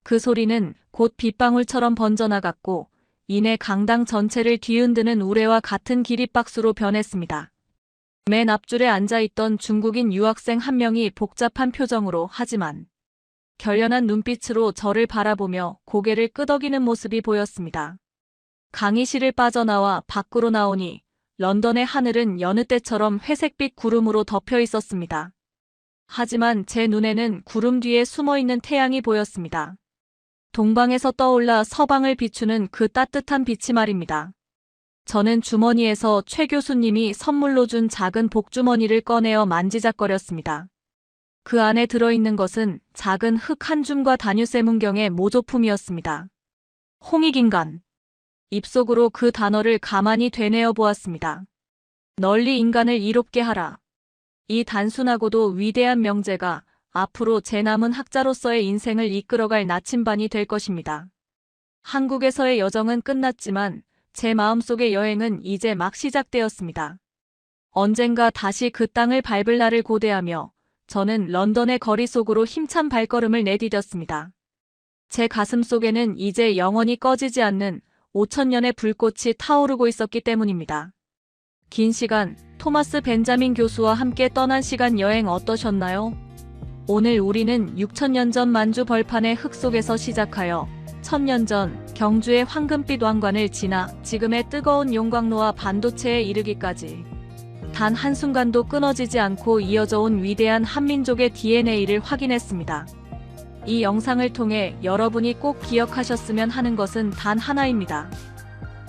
그 소리는 곧 빗방울처럼 번져나갔고 이내 강당 전체를 뒤흔드는 우레와 같은 기립박수로 변했습니다. 맨 앞줄에 앉아있던 중국인 유학생 한 명이 복잡한 표정으로 하지만 결연한 눈빛으로 저를 바라보며 고개를 끄덕이는 모습이 보였습니다. 강의실을 빠져나와 밖으로 나오니 런던의 하늘은 여느 때처럼 회색빛 구름으로 덮여 있었습니다. 하지만 제 눈에는 구름 뒤에 숨어있는 태양이 보였습니다. 동방에서 떠올라 서방을 비추는 그 따뜻한 빛이 말입니다. 저는 주머니에서 최 교수님이 선물로 준 작은 복주머니를 꺼내어 만지작거렸습니다. 그 안에 들어있는 것은 작은 흙 한 줌과 다뉴세 문경의 모조품이었습니다. 홍익인간. 입속으로 그 단어를 가만히 되뇌어 보았습니다. 널리 인간을 이롭게 하라. 이 단순하고도 위대한 명제가 앞으로 제 남은 학자로서의 인생을 이끌어갈 나침반이 될 것입니다. 한국에서의 여정은 끝났지만 제 마음속의 여행은 이제 막 시작되었습니다. 언젠가 다시 그 땅을 밟을 날을 고대하며 저는 런던의 거리 속으로 힘찬 발걸음을 내디뎠습니다. 제 가슴 속에는 이제 영원히 꺼지지 않는 5,000년의 불꽃이 타오르고 있었기 때문입니다. 긴 시간, 토마스 벤자민 교수와 함께 떠난 시간 여행 어떠셨나요? 오늘 우리는 6,000년 전 만주 벌판의 흙 속에서 시작하여 1,000년 전 경주의 황금빛 왕관을 지나 지금의 뜨거운 용광로와 반도체에 이르기까지 단 한순간도 끊어지지 않고 이어져 온 위대한 한민족의 DNA를 확인했습니다. 이 영상을 통해 여러분이 꼭 기억하셨으면 하는 것은 단 하나입니다.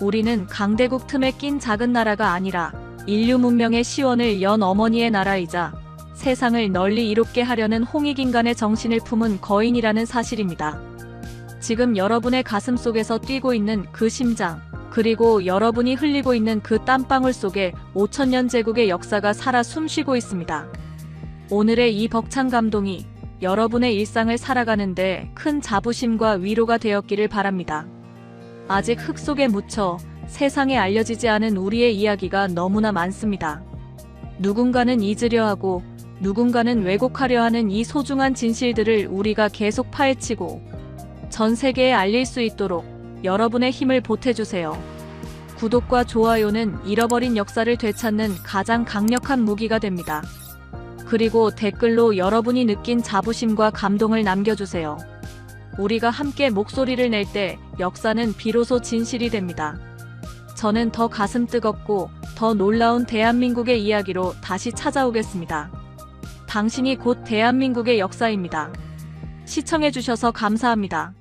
우리는 강대국 틈에 낀 작은 나라가 아니라 인류 문명의 시원을 연 어머니의 나라이자 세상을 널리 이롭게 하려는 홍익인간의 정신을 품은 거인이라는 사실입니다. 지금 여러분의 가슴 속에서 뛰고 있는 그 심장, 그리고 여러분이 흘리고 있는 그 땀방울 속에 5,000년 제국의 역사가 살아 숨쉬고 있습니다. 오늘의 이 벅찬 감동이 여러분의 일상을 살아가는데 큰 자부심과 위로가 되었기를 바랍니다. 아직 흙 속에 묻혀 세상에 알려지지 않은 우리의 이야기가 너무나 많습니다. 누군가는 잊으려 하고 누군가는 왜곡하려 하는 이 소중한 진실들을 우리가 계속 파헤치고 전 세계에 알릴 수 있도록 여러분의 힘을 보태주세요. 구독과 좋아요는 잃어버린 역사를 되찾는 가장 강력한 무기가 됩니다. 그리고 댓글로 여러분이 느낀 자부심과 감동을 남겨주세요. 우리가 함께 목소리를 낼 때 역사는 비로소 진실이 됩니다. 저는 더 가슴 뜨겁고 더 놀라운 대한민국의 이야기로 다시 찾아오겠습니다. 당신이 곧 대한민국의 역사입니다. 시청해주셔서 감사합니다.